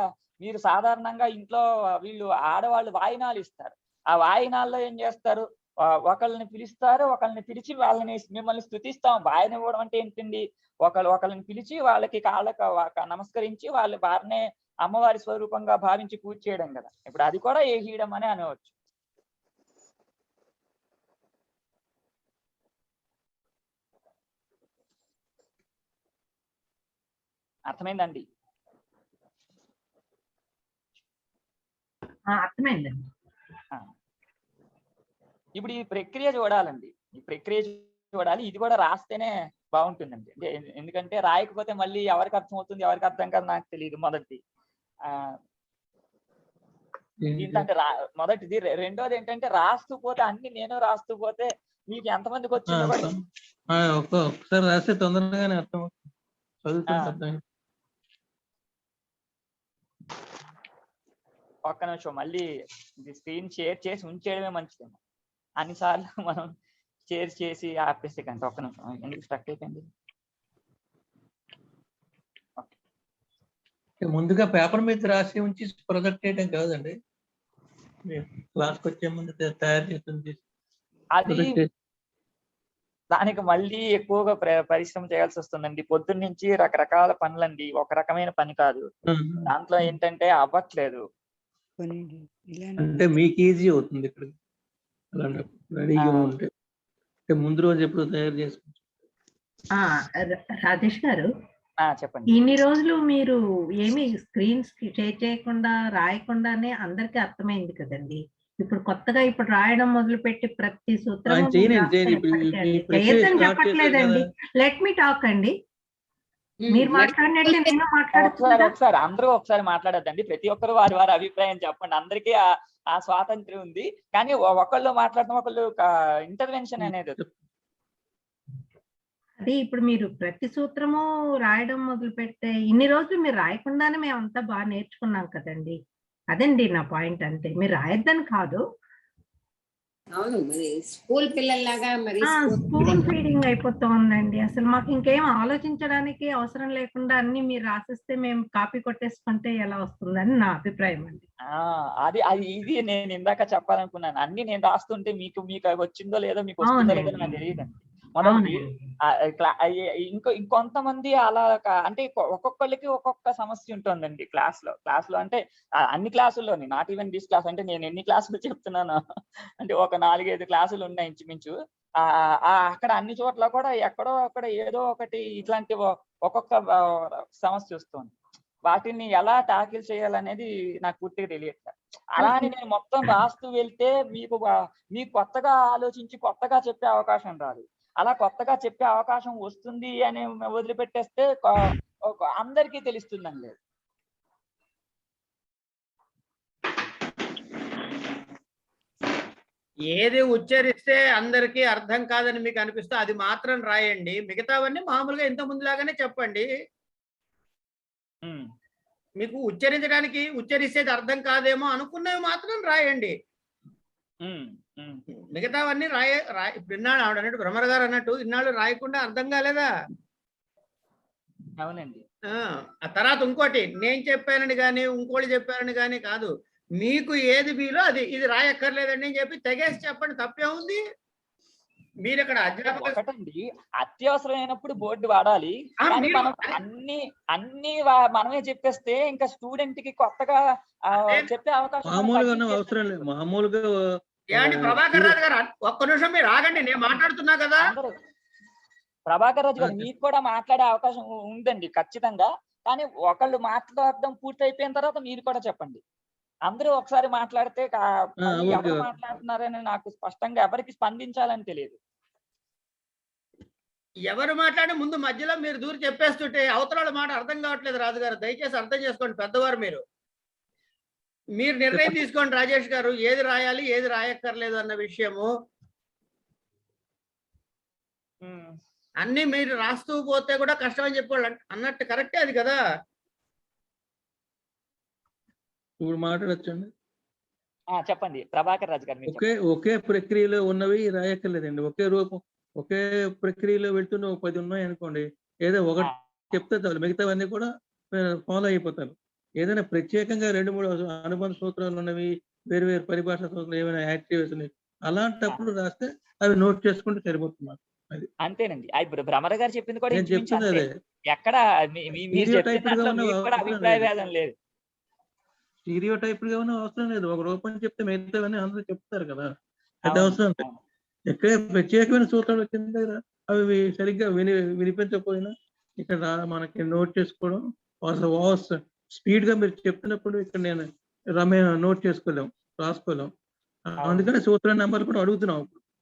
A: మీరు సాధారణంగా ఇంట్లో వీళ్ళు ఆడవాళ్ళు వాయినాలు ఇస్తారు. ఆ వాయినాల్లో ఏం చేస్తారు, ఒకళ్ళని పిలుస్తారు, ఒకళ్ళని పిలిచి వాళ్ళని మిమ్మల్ని స్తుతిస్తాం. వాయిన ఇవ్వడం అంటే ఏంటండి, ఒకళ్ళని పిలిచి వాళ్ళకి కాళ్ళకు నమస్కరించి వాళ్ళ వారినే అమ్మవారి స్వరూపంగా భావించి పూజ చేయడం కదా. ఇప్పుడు అది కూడా ఏహీడం అని అనవచ్చు. అర్థమైందండి?
B: అర్థమైందండి.
A: ఇప్పుడు ఈ ప్రక్రియ చూడాలండి, ఈ ప్రక్రియ చూడాలి. ఇది కూడా రాస్తేనే బాగుంటుందండి. అంటే ఎందుకంటే రాయకపోతే మళ్ళీ ఎవరికి అర్థం అవుతుంది ఎవరికి అర్థం కాదు నాకు తెలియదు. మొదటిది ఏంటంటే మొదటిది. రెండోది ఏంటంటే రాస్తూ పోతే అన్ని నేను రాస్తూ పోతే మీకు ఎంతమందికి వచ్చిందో కూడా
D: ఒకసారి రాస్తే తొందరగానే అర్థం అవుతుంది.
A: ఒక్క నిమిషం మళ్ళీ స్క్రీన్ షేర్ చేసి ఉంచేయడమే మంచిదేమో. అన్నిసార్లు మనం షేర్ చేసి ఆపేస్తే కంటే. ఒక్క నిమిషం ఎందుకు స్ట్రక్ అయిపోయింది.
D: ముందుగా పేపర్ మీద రాసి ఉంచి ప్రొజెక్ట్ చేయడం కాదండి, క్లాస్కి వచ్చే ముందు తయారు చేస్తుంది.
A: అది దానికి మళ్ళీ ఎక్కువగా పరిశ్రమ చేయాల్సి వస్తుందండి. పొద్దున్న నుంచి రకరకాల పనులండి, ఒక రకమైన పని కాదు. దాంట్లో ఏంటంటే అవ్వట్లేదు.
D: అంటే మీకు ఈజీ అవుతుంది ఇక్కడ రెడీగా ఉంటే. ముందు రోజు ఎప్పుడు తయారు చేసుకుంటారు?
B: రాజేష్ గారు
A: చెప్పండి.
B: ఇన్ని రోజులు మీరు ఏమి స్క్రీన్స్ షేర్ చేయకుండా రాయకుండానే అందరికీ అర్థమైంది కదండి. ఇప్పుడు కొత్తగా ఇప్పుడు రాయడం మొదలు పెట్టి ప్రతి సూత్రం చేయొద్దని చెప్పట్లేదండి. లెట్ మీ టాక్ అండి. మీరు మాట్లాడినట్లే నేను మాట్లాడుతున్నా.
A: ఒకసారి అందరూ ఒకసారి మాట్లాడద్దండి. ప్రతి ఒక్కరు వారి వారి అభిప్రాయం చెప్పండి. అందరికీ ఆ స్వాతంత్ర్యం ఉంది. కానీ ఒకళ్ళు మాట్లాడడం ఒకళ్ళు ఇంటర్వెన్షన్ అనేది.
B: అది ఇప్పుడు మీరు ప్రతి సూత్రము రాయడం మొదలు పెట్టే ఇన్ని రోజులు మీరు రాయకుండానే మేమంతా బాగా నేర్చుకున్నాం కదండి. అదండి నా పాయింట్. అంతే, మీరు రాయొద్దని కాదు.
E: అవును, మరి స్కూల్ పిల్లల్లాగా మరి
B: స్కూల్ ఫీడింగ్ అయిపోతా ఉందండి. అసలు మాకు ఇంకేం ఆలోచించడానికి అవసరం లేకుండా అన్ని మీరు రాసిస్తే మేము కాపీ కొట్టేసుకుంటే ఎలా వస్తుందని నా అభిప్రాయం అండి.
A: అది ఇది నేను ఇందాక చెప్పాలనుకున్నాను. అన్ని నేను రాస్తుంటే మీకు వచ్చిందో లేదో మీకు వస్తుందో లేదో నాకు తెలియదండి. మొదటి ఇంకొంతమంది అలా అంటే ఒక్కొక్కళ్ళకి ఒక్కొక్క సమస్య ఉంటుందండి క్లాస్ లో. అంటే అన్ని క్లాసుల్లోని, నాట్ ఈవెన్ దిస్ క్లాస్. అంటే నేను ఎన్ని క్లాసులు చెప్తున్నాను అంటే ఒక 4-5 క్లాసులు ఉన్నాయి ఇంచుమించు. అక్కడ అన్ని చోట్ల కూడా ఎక్కడో అక్కడ ఏదో ఒకటి ఇట్లాంటి ఒక్కొక్క సమస్య వస్తుంది. వాటిని ఎలా టాకిల్ చేయాలనేది నాకు పూర్తిగా తెలియట్లేదు. అలా అని నేను మొత్తం రాస్తూ వెళ్తే మీకు కొత్తగా ఆలోచించి కొత్తగా చెప్పే అవకాశం రాదు. అలా కొత్తగా చెప్పే అవకాశం వస్తుంది అని వదిలిపెట్టేస్తే అందరికీ తెలుస్తుందండి.
G: ఏది ఉచ్చరిస్తే అందరికీ అర్థం కాదని మీకు అనిపిస్తే అది మాత్రం రాయండి. మిగతావన్నీ మామూలుగా ఇంత ముందులాగానే చెప్పండి. మీకు ఉచ్చరిస్తేది అర్థం కాదేమో అనుకున్నవి మాత్రం రాయండి. మిగతావన్నీ ఇప్పుడు ఇన్నాళ్ళు ఆవిడ అన్నట్టు బ్రహ్మర్ గారు అన్నట్టు ఇన్నాళ్ళు రాయకుండా అర్థం కాలేదా?
A: అవునండి.
G: ఆ తర్వాత ఇంకోటి, నేను చెప్పానని కానీ ఇంకోటి చెప్పానని కానీ కాదు, మీకు ఏది వీలో అది ఇది రాయక్కర్లేదండి అని చెప్పి తెగేసి చెప్పండి. తప్పే ఉంది? మీరు ఇక్కడ
A: ఒకటండి, అత్యవసరమైనప్పుడు బోర్డు వాడాలి. కానీ మనం అన్ని మనమే చెప్పేస్తే ఇంకా స్టూడెంట్ కి కొత్తగా చెప్పే అవకాశం
D: అవసరం లేదు. మామూలుగా
G: ప్రభాకర్ రాజు గారు ఒక్క నిమిషం మీరు ఆగండి, నేను మాట్లాడుతున్నా కదా.
A: ప్రభాకర్ రాజు గారు మీకు కూడా మాట్లాడే అవకాశం ఉందండి ఖచ్చితంగా. కానీ ఒకళ్ళు మాట్లాడడం పూర్తి అయిపోయిన తర్వాత మీరు కూడా చెప్పండి. అందరూ ఒకసారి మాట్లాడితే మళ్ళీ
D: ఓకే
A: ఎవరు
D: ఓకే
A: మాట్లాడుతున్నారని నాకు స్పష్టంగా ఎవరికి స్పందించాలని తెలియదు.
G: ఎవరు మాట్లాడి ముందు మధ్యలో మీరు దూరి చెప్పేస్తుంటే అవతల మాట అర్థం కావట్లేదు రాజుగారు. దయచేసి అర్థం చేసుకోండి, పెద్దవారు మీరు నిర్ణయం తీసుకోండి రాజేష్ గారు, ఏది రాయాలి ఏది రాయక్కర్లేదు అన్న విషయము. అన్ని మీరు రాస్తూ పోతే కూడా కష్టం అని చెప్పాడు అన్నట్టు కరెక్టే అది కదా.
D: ఇప్పుడు మాట్లాడొచ్చండి.
A: చెప్పండి ప్రభాకర్ రాజు గారు.
D: ఒకే ప్రక్రియలో ఉన్నవి రాయక్కర్లేదండి. ఒకే రూపం ఒకే ప్రక్రియలో వెళ్తున్న 10 ఉన్నాయి అనుకోండి, ఏదో ఒకటి చెప్తే చాలు, మిగతావన్నీ కూడా ఫాలో అయిపోతారు. ఏదైనా ప్రత్యేకంగా 2-3 అనుబంధ సూత్రాలు ఉన్నవి, వేరు వేరు పరిభాష సూత్రాలు ఏమైనా యాడ్ చేసి అలాంటప్పుడు రాస్తే అవి నోట్ చేసుకుంటే సరిపోతున్నారు. అది
A: అంతేనండి. భ్రమర గారు చెప్పింది కూడా
D: నేను చెప్తుంది అదే.
A: ఎక్కడ అభిప్రాయ భేదం లేదు.
D: స్టీరియో టైప్ గా ఉన్న అవసరం లేదు. ఒక రూపం చెప్తే మిగతావన్నీ అందరూ చెప్తారు కదా, అది అవసరం లేదు. ఎక్కడ ప్రత్యేకమైన సూత్రాలు వచ్చిన దగ్గర అవి సరిగ్గా వినిపించకపోయినా ఇక్కడ మనకి నోట్ చేసుకోవడం స్పీడ్ గా మీరు చెప్తున్నప్పుడు ఇక్కడ నేను నోట్ చేసుకోలేం, రాసుకోలేం. అందుకని సూత్రం నెంబర్లు కూడా అడుగుతున్నాం.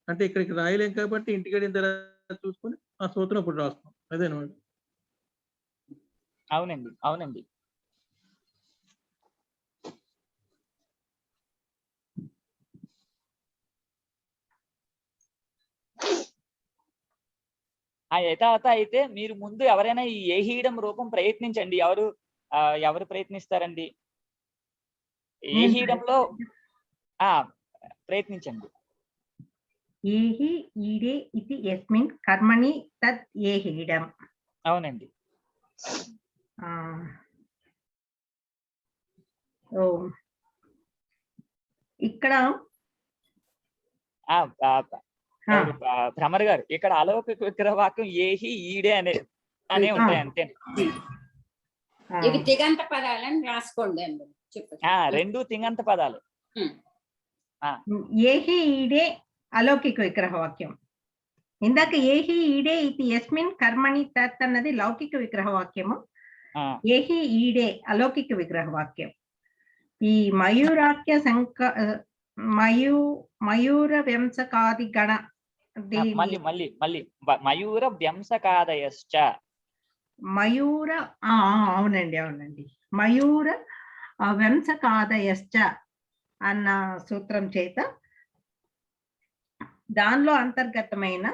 D: అంటే ఇక్కడికి రాయలేం కాబట్టి ఇంటికి వెళ్ళిన తర్వాత చూసుకొని ఆ సూత్రం ఇప్పుడు రాస్తాం. అదేనమాట.
A: అవునండి, అవునండి. అయితే మీరు ముందు ఎవరైనా ఈ ఏహీడం రూపం ప్రయత్నించండి. ఎవరు ప్రయత్నిస్తారండి? ఏహీడంలో ప్రయత్నించండి.
B: ఏహి ఈడే ఇది యస్మిన్ కర్మణి తత్ ఏహీడం.
A: అవునండి.
B: ఇక్కడ
A: భ్రమర్ గారు ఇక్కడ అలౌకిక విగ్రహ వాక్యం ఏహి ఈడే అనే ఉంటాయి అంతే.
E: ఇవి తిగంత పదాలని రాసుకోండి అండి.
A: రెండు తింగంత పదాలు.
B: ఏహి ఈడే అలౌకిక విగ్రహ వాక్యం. ఇందాక ఏహి ఈడే ఇది యస్మిన్ కర్మణి తత్ అన్నది లౌకిక విగ్రహ వాక్యము. ఏహి ఈడే అలౌకిక విగ్రహ వాక్యం. ఈ మయూరాఖ్య మయూర వ్యంసకాది గణ
A: మళ్ళీ మయూర వ్యంసకాదయశ్చ.
B: మయూర అవునండి మయూర వ్యంసకాదయశ్చ అన్న సూత్రం చేత దానిలో అంతర్గతమైన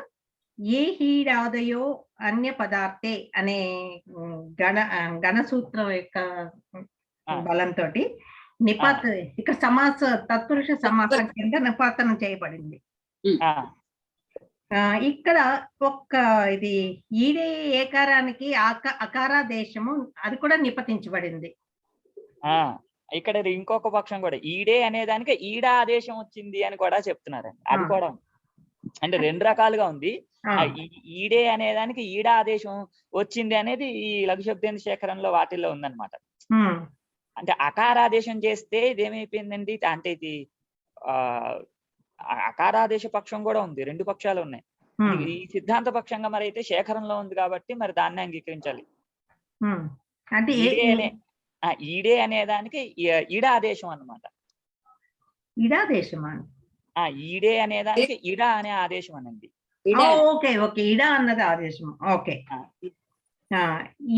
B: ఏ హీడాదయో అన్య పదార్థే అనే గణ సూత్రం యొక్క బలంతో ఇక్కడ సమాస తత్పురుష సమాసం కింద నిపాతనం చేయబడింది. ఇక్కడ ఒక్క ఇది ఈడే ఏకారానికి అకారాదేశము అది కూడా నిపతించబడింది.
A: ఇక్కడ ఇంకొక పక్షం కూడా ఈడే అనే దానికి ఈడా ఆదేశం వచ్చింది అని కూడా చెప్తున్నారండి. అది కూడా అంటే రెండు రకాలుగా ఉంది. ఈడే అనే దానికి ఈడా ఆదేశం వచ్చింది అనేది ఈ లఘు శబ్దేంద్ర శేఖరంలో వాటిల్లో ఉందన్నమాట. అంటే అకారాదేశం చేస్తే ఇదేమైపోయిందండి, అంటే ఇది అకారాదేశ పక్షం కూడా ఉంది. రెండు పక్షాలు ఉన్నాయి. ఈ సిద్ధాంత పక్షంగా మరి అయితే శేఖరంలో ఉంది కాబట్టి మరి దాన్ని అంగీకరించాలి.
B: అంటే
A: ఈడే అనే దానికి ఈడా ఆదేశం అన్నమాట. ఈడే అనే దానికి ఇడా అనే ఆదేశం అనండి.
B: ఓకే ఇడా అన్నది ఆదేశం. ఓకే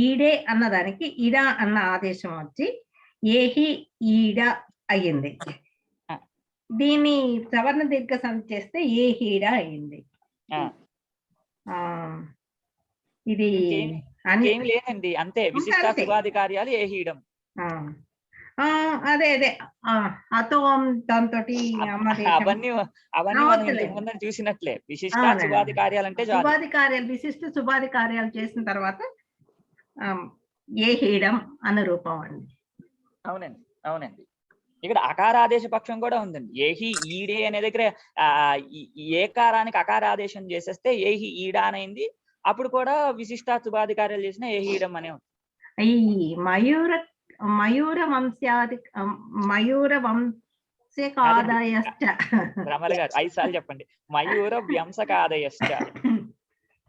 B: ఈడే అన్నదానికి ఇడా అన్న ఆదేశం వచ్చి ఏహి ఈడ అయ్యింది. దీన్ని సవర్ణ దీర్ఘ సంధి చేస్తే ఏహీడ అయ్యింది. ఇది
A: ఏమి లేదండి, అంతే. విశిష్ట శుభాధికార్యాలు ఏహీడం.
B: అదే అతో దాంతో
A: అవన్నీ ముందు చూసినట్లే. విశిష్ట శుభాధికార్యాలు అంటే
B: విశిష్ట శుభాధికార్యాలు చేసిన తర్వాత ఏహీడం అన్న రూపం అండి.
A: అవునండి. ఇక్కడ అకారాదేశ పక్షం కూడా ఉందండి. ఏహి ఈడే అనే దగ్గర ఏకారానికి అకారాదేశం చేసేస్తే ఏహి ఈడా అనేది అప్పుడు కూడా విశిష్ట శుభాధికార్యాలు చేసిన ఏహీడం అనే ఉంది.
B: ఈ మయూర వంశకాదయశ్చ.
A: భ్రమర గారు 5 సార్లు చెప్పండి. మయూర వ్యంసకాదయశ్చ.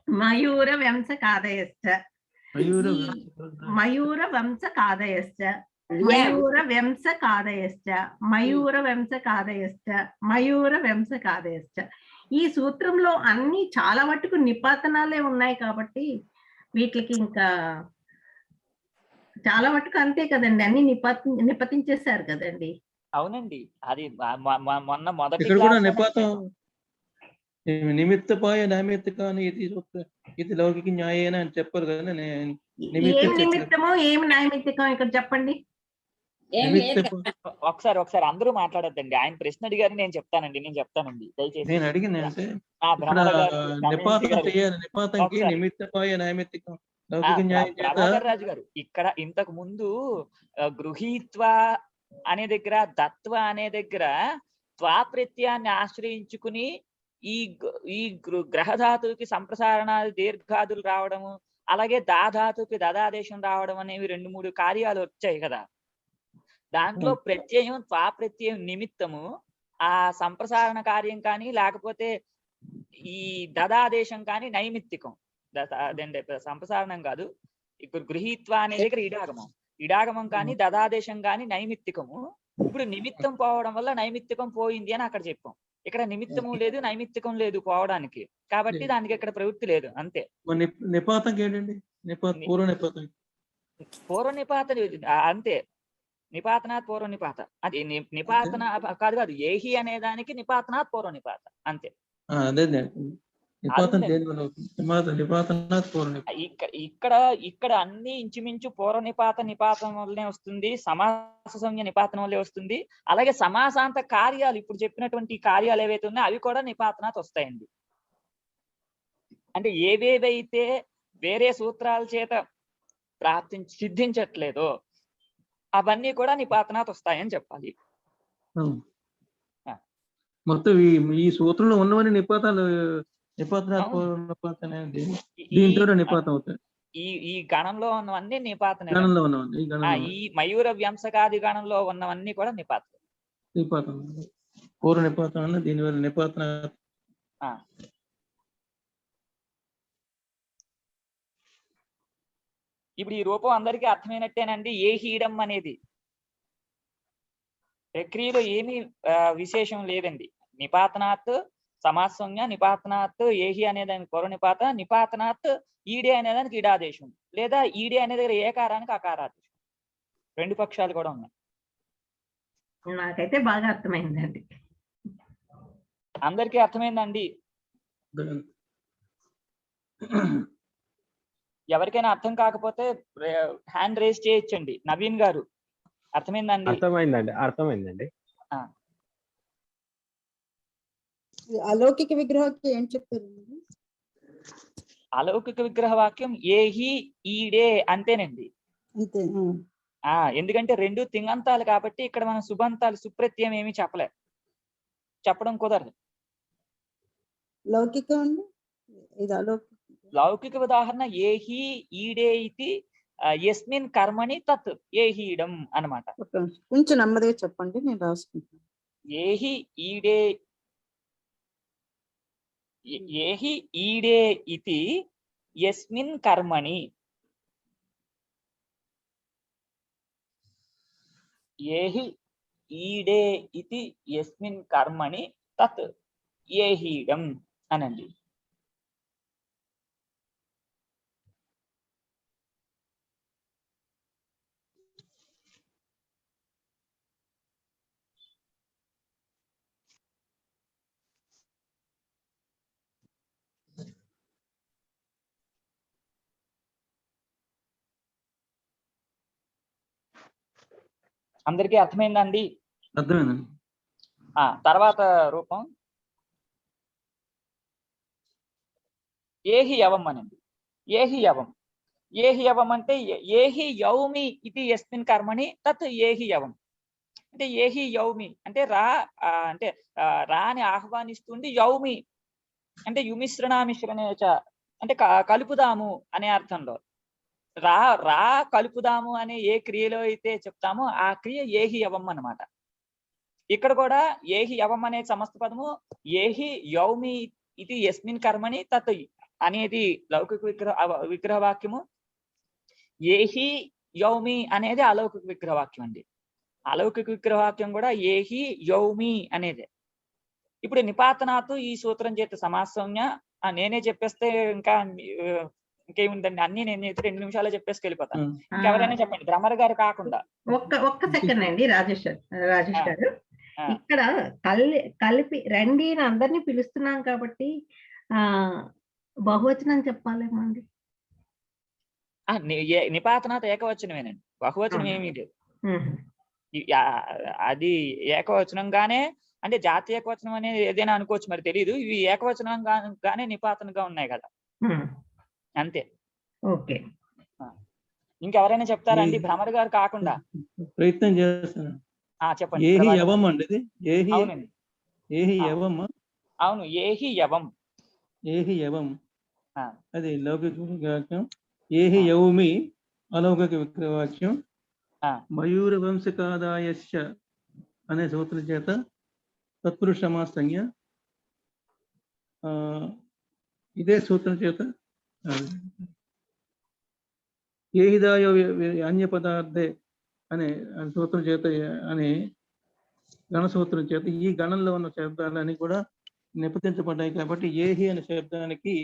B: మయూర వ్యంసకాదయశ్చ మయూర వంశ కాదయశ్చ, మయూర వంశ కాదయశ్చ, మయూర వంశ కాదయశ్చ, మయూర వంశ కాదయశ్చ. ఈ సూత్రంలో అన్ని చాలా మట్టుకు నిపాతనాలే ఉన్నాయి కాబట్టి వీటికి ఇంకా చాలా మట్టుకు అంతే కదండి, అన్ని నిపతించేశారు కదండి.
A: అవునండి, అది మొన్న మొదటి
D: ఇక్కడ కూడా నిపాతం నిమిత్తపాయ నైమిత్తిక అని ఇది లౌకిక న్యాయేనా అని చెప్పారు కదా.
B: ఏం నిమిత్తమో ఏం నైమిత్తికం ఇక్కడ చెప్పండి.
A: ఒకసారి అందరూ మాట్లాడద్దండి. ఆయన ప్రశ్న అడిగారు, నేను చెప్తానండి దయచేసి.
D: నేను అడిగింది అంటే నిపాతం చేయాలి, నిపాతంకి నిమిత్తపాయ నైమిత్తికం లౌకిక న్యాయం
A: ప్రభాకర్ రాజు గారు, ఇక్కడ ఇంతకు ముందు గృహీత్వ అనే దగ్గర, దత్వ అనే దగ్గర త్వాప్రత్యాన్ని ఆశ్రయించుకుని ఈ గ్రహధాతువుకి సంప్రసారణాలు దీర్ఘాదులు రావడము, అలాగే దాధాతుకి దదాదేశం రావడం అనేవి 2-3 కార్యాలు వచ్చాయి కదా. దాంట్లో ప్రత్యయం త్వాప్రత్యయం నిమిత్తము ఆ సంప్రసారణ కార్యం కానీ లేకపోతే ఈ దదాదేశం కానీ నైమిత్తికం. అదండి సంప్రసారణం కాదు. ఇప్పుడు గృహీత్వ అనే దగ్గర ఇడాగమం కానీ దదాదేశం కానీ నైమిత్తికము. ఇప్పుడు నిమిత్తం పోవడం వల్ల నైమిత్తికం పోయింది అని అక్కడ చెప్పాం. ఇక్కడ నిమిత్తము లేదు, నైమిత్తికం లేదు పోవడానికి, కాబట్టి దానికి ఇక్కడ ప్రవృత్తి లేదు, అంతే.
D: నిపాతం ఏంటండి?
A: పూర్వ నిపాత అంతే. నిపాతనాత్ పూర్వ నిపాత, అది నిపాతన కాదు, ఏహి అనే దానికి నిపాతనాత్ పూర్వ నిపాత, అంతే. ఇక్కడ అన్ని ఇంచుమించు పూర్వ నిపాతం వల్లనే వస్తుంది, సమాస సంజ్ఞ నిపాతం వల్లే వస్తుంది. అలాగే సమాసాంత కార్యాలు ఇప్పుడు చెప్పినటువంటి కార్యాలు ఏవైతే ఉన్నాయో అవి కూడా నిపాతనాత్ వస్తాయండి. అంటే ఏవేవైతే వేరే సూత్రాల చేత సిద్ధించట్లేదో అవన్నీ కూడా నిపాతనాత్ వస్తాయని చెప్పాలి.
D: మొత్తం ఈ సూత్రంలో ఉన్నవన్నీ నిపాతాలు దీంట్లో నిపాతం అవుతాయి.
A: ఈ గణంలో ఉన్నవన్నీ నిపాతనే. ఈ మయూర వ్యంసకాది గణంలో ఉన్నవన్నీ కూడా నిపాతం.
D: పూర్వ నిపాతం అన్న దీనివల్ల నిపాతం.
A: ఇప్పుడు ఈ రూపం అందరికీ అర్థమైనట్టేనండి. ఏహీడం అనేది ప్రక్రియలో ఏమీ విశేషం లేదండి. నిపాతనాత్ సమాసంజ్ఞ, నిపాతనాత్ ఏహి అనేదానికి పూర్వ నిపాత, నిపాతనాత్ ఈడే అనేదానికి ఇడాదేశం, లేదా ఈడే అనే దగ్గర ఏకారానికి అకారాదేశం, 2 పక్షాలు కూడా ఉన్నాయి.
B: నాకైతే బాగా అర్థమైందండి.
A: అందరికీ అర్థమైందండి? ఎవరికైనా అర్థం కాకపోతే హ్యాండ్ రేస్ చేయొచ్చండి. నవీన్ గారు అర్థమైందండి?
H: అర్థమైందండి.
C: అలౌకిక విగ్రహకి ఏం చెప్పారు?
A: అలౌకిక విగ్రహ వాక్యం ఏహి ఈడే అంతేనండి.
C: అంతే.
A: ఎందుకంటే 2 తింగంతాలు కాబట్టి ఇక్కడ మనం సుబంతాలు సుప్రత్యయం ఏమి చెప్పడం కుదరదు.
C: లౌకికం అండి, ఇది అలౌకిక.
A: లౌకిక ఉదాహరణ ఏహి ఈడే ఇది యస్మిన్ కర్మణి తత్ ఏహీడం అన్నమాట.
C: కొంచెం నెమ్మదిగా చెప్పండి, నేను రాసుకుంటాను.
A: ఏహి ఈడే ఇది యస్మిన్ కర్మణి, ఏహి ఈడే ఇది యస్మిన్ కర్మణి తత్ ఏహీడం అనండి. అందరికీ అర్థమైందండి?
D: అర్థమైందండి.
A: తర్వాత రూపం ఏహి యవం అనండి. ఏహి యవం అంటే ఏహి యౌమి ఇది యస్మిన్ కర్మణి తత్ ఏహి యవం. అంటే ఏహి యౌమి అంటే రాని ఆహ్వానిస్తుంది. యౌమి అంటే యుమిశ్రణామిశ్రణేచ అంటే కలుపుదాము అనే అర్థంలో. రా కలుపుదాము అనే ఏ క్రియలో అయితే చెప్తామో ఆ క్రియ ఏహి యవం అన్నమాట. ఇక్కడ కూడా ఏహి యవం అనే సమస్త పదము ఏహి యౌమి ఇది యస్మిన్ కర్మణి తత్ అనేది లౌకిక విగ్రహ వాక్యము. ఏహి యౌమి అనేది అలౌకిక విగ్రహవాక్యం అండి. అలౌకిక విగ్రహవాక్యం కూడా ఏహి యౌమి అనేదే. ఇప్పుడు నిపాతనాతు ఈ సూత్రం చేత సమాసంజ్ఞ నేనే చెప్పేస్తే ఇంకా ఇంకేముందండి, అన్ని నేను 2 నిమిషాలు చెప్పేసి వెళ్ళిపోతాను. ఇంకెవరైనా చెప్పండి, భ్రమర్ గారు కాకుండా.
B: ఒక్క సెకండ్ అండి రాజేష్ గారు. ఇక్కడ కలిపి రండి అందరినీ పిలుస్తున్నాం కాబట్టి బహువచనం చెప్పాలేమో అండి.
A: నిపాతనాథ ఏకవచనమేనండి, బహువచనం ఏమీ లేదు. అది ఏకవచనంగానే, అంటే జాతీయ ఏకవచనం అనేది ఏదైనా అనుకోవచ్చు, మరి తెలియదు. ఇవి ఏకవచనంగానే నిపాతనగా ఉన్నాయి కదా, అంతే.
B: ఓకే,
A: ఇంకెవరైనా చెప్తారండి భ్రమర్ గారు కాకుండా?
D: ప్రయత్నం చేస్తాను.
A: చెప్పండి.
D: ఏహి యవం అండి ఇది.
A: అవునండి,
D: ఏహి యవం.
A: అవును, ఏహి యవం.
D: ఏహి యవం అది లౌకిక విగ్రహవాక్యం. ఏహి యౌమి అలౌకిక విగ్రహవాక్యం. మయూర వంశకాదాయస్య అనే సూత్రం చేత తత్పురుష సమాసంజ్ఞ. ఇదే సూత్రం చేత ఏహిదాయో అన్య పదార్థే అనే సూత్రం చేత అనే గణ సూత్రం చేత ఈ గణంలో ఉన్న శబ్దాలన్నీ కూడా నిపతించబడ్డాయి. కాబట్టి ఏహి అనే శబ్దానికి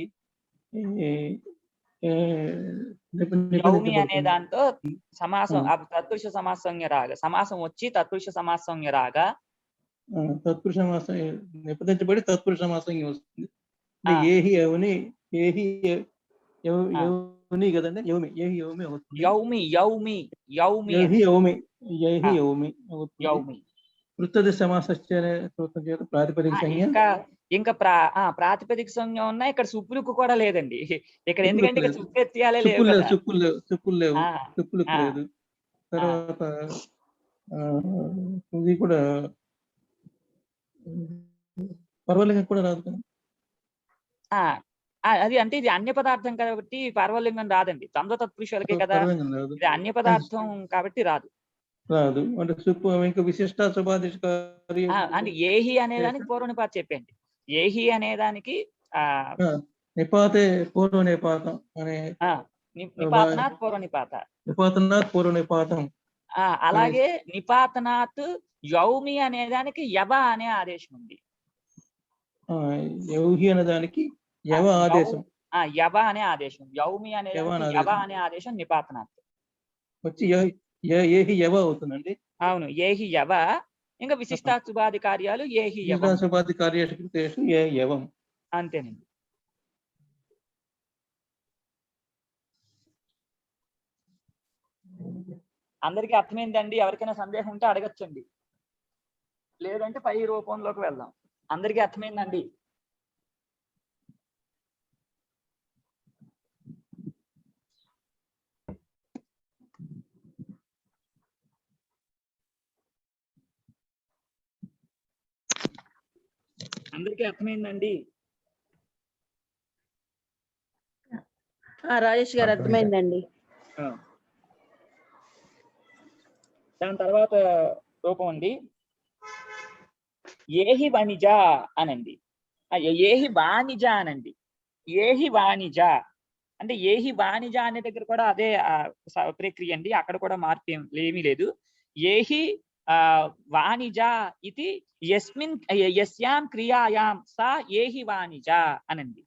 A: యౌమి అనే దాంతో సమాసం తత్పురుష సమాసంజ్ఞ రాగా, సమాసం వచ్చి తత్పురుష సమాసంజ్ఞ రాగా
D: తత్పురుష సమాసం నిపతించబడి తత్పురుష సమాసంజ్ఞ వస్తుంది. ఏహి యౌని, ఏహి యౌని కదండి, యౌమి, ఏహి యౌమి అవుతుంది.
A: యౌమి యౌమి యౌమి
D: ఏహి యౌమి, ఏహి యౌమి అవుతుంది.
A: యౌమి
D: వృత్తది సమాసస్య అనే సూత్రం చేత ప్రాతిపదిక సంజ్ఞ.
A: ఇంకా ప్రాతిపదిక సంజ్ఞ ఉన్నా. ఇక్కడ సుప్పులకు కూడా లేదండి ఇక్కడ, ఎందుకంటే ఇక్కడ సుప్పు ఎత్తియాలే లేవు.
D: సుప్పులు లేదు. తర్వాత ఇది కూడా పర్వలింగం కూడా రాదు కదా.
A: అది అంటే ఇది అన్య పదార్థం కాబట్టి పర్వలింగం రాదండి, ద్వంద్వ తత్పురుషులకే కదా, ఇది అన్య పదార్థం కాబట్టి రాదు.
D: అంటే ఇంకా విశిష్ట శుభాధిష్కారి
A: అంటే ఏహి అనేదానికి పూర్వనిపాత చెప్పండి. ఏహి అనేదానికి
D: నిపాతే పూర్వ నిపాతం అనే
A: నిపాతనాత్ పూర్వనిపాత,
D: నిపాతనాత్ పూర్వ నిపాతం.
A: అలాగే నిపాతనాత్ యౌమి అనేదానికి యవ అనే ఆదేశం ఉంది.
D: యౌహి అనే దానికి యవ ఆదేశం,
A: యవ అనే ఆదేశం. యౌమి అనే యవ అనే ఆదేశం నిపాతనాత్
D: వచ్చి ఏహి యవ అవుతుందండి.
A: అవును, ఏహి యవ. ఇంకా విశిష్టాశుభాది కార్యాలు ఏహి యవం,
D: శుభాది కార్యేషు యవం,
A: అంతేనండి. అందరికీ అర్థమైందండి? ఎవరికైనా సందేహం ఉంటే అడగచ్చండి, లేదంటే పై రూపంలోకి వెళ్దాం. అందరికీ అర్థమైందండి? అందరికీ అర్థమైందండి?
C: రాజేష్ గారు అర్థమైందండి.
A: దాని తర్వాత రూపం అండి ఏహి వణిజ అనండి, ఏహి వాణిజ అనండి. ఏహి వాణిజ అంటే ఏహి వాణిజ అనే దగ్గర కూడా అదే ప్రక్రియ అండి, అక్కడ కూడా మార్పు ఏమీ లేదు. ఏహి వాణిజ ఇది యస్యాం క్రియాయాం సా ఏహి వాణిజ అనండి.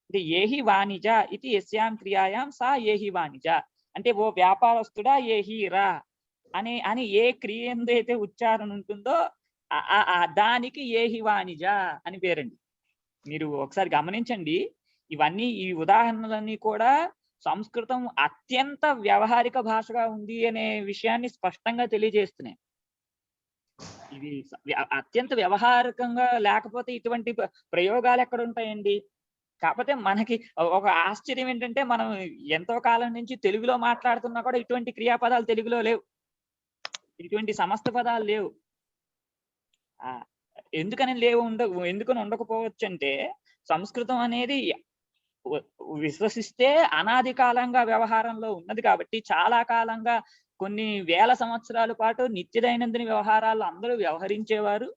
A: అంటే ఏహి వాణిజ ఇది యస్యాం క్రియాయాం సా ఏహి వాణిజ అంటే ఓ వ్యాపారస్తుడా ఏహి రా అని ఏ క్రియ ఎందైతే ఉచ్చారణ ఉంటుందో దానికి ఏహి వాణిజ అని పేరండి. మీరు ఒకసారి గమనించండి, ఇవన్నీ ఈ ఉదాహరణలన్నీ కూడా సంస్కృతం అత్యంత వ్యవహారిక భాషగా ఉంది అనే విషయాన్ని స్పష్టంగా తెలియజేస్తున్నాయి. ఇది అత్యంత వ్యవహారికంగా లేకపోతే ఇటువంటి ప్రయోగాలు ఎక్కడ ఉంటాయండి? కాకపోతే మనకి ఒక ఆశ్చర్యం ఏంటంటే, మనం ఎంతో కాలం నుంచి తెలుగులో మాట్లాడుతున్నా కూడా ఇటువంటి క్రియాపదాలు తెలుగులో లేవు, ఇటువంటి సమస్త పదాలు లేవు. ఎందుకని ఎందుకని ఉండకపోవచ్చు అంటే, సంస్కృతం అనేది విశ్వసిస్తే అనాది కాలంగా వ్యవహారంలో ఉన్నది కాబట్టి, చాలా కాలంగా కొన్ని వేల సంవత్సరాల పాటు నిత్య దైనందిన వ్యవహారాలు అందరూ వ్యవహరించేవారు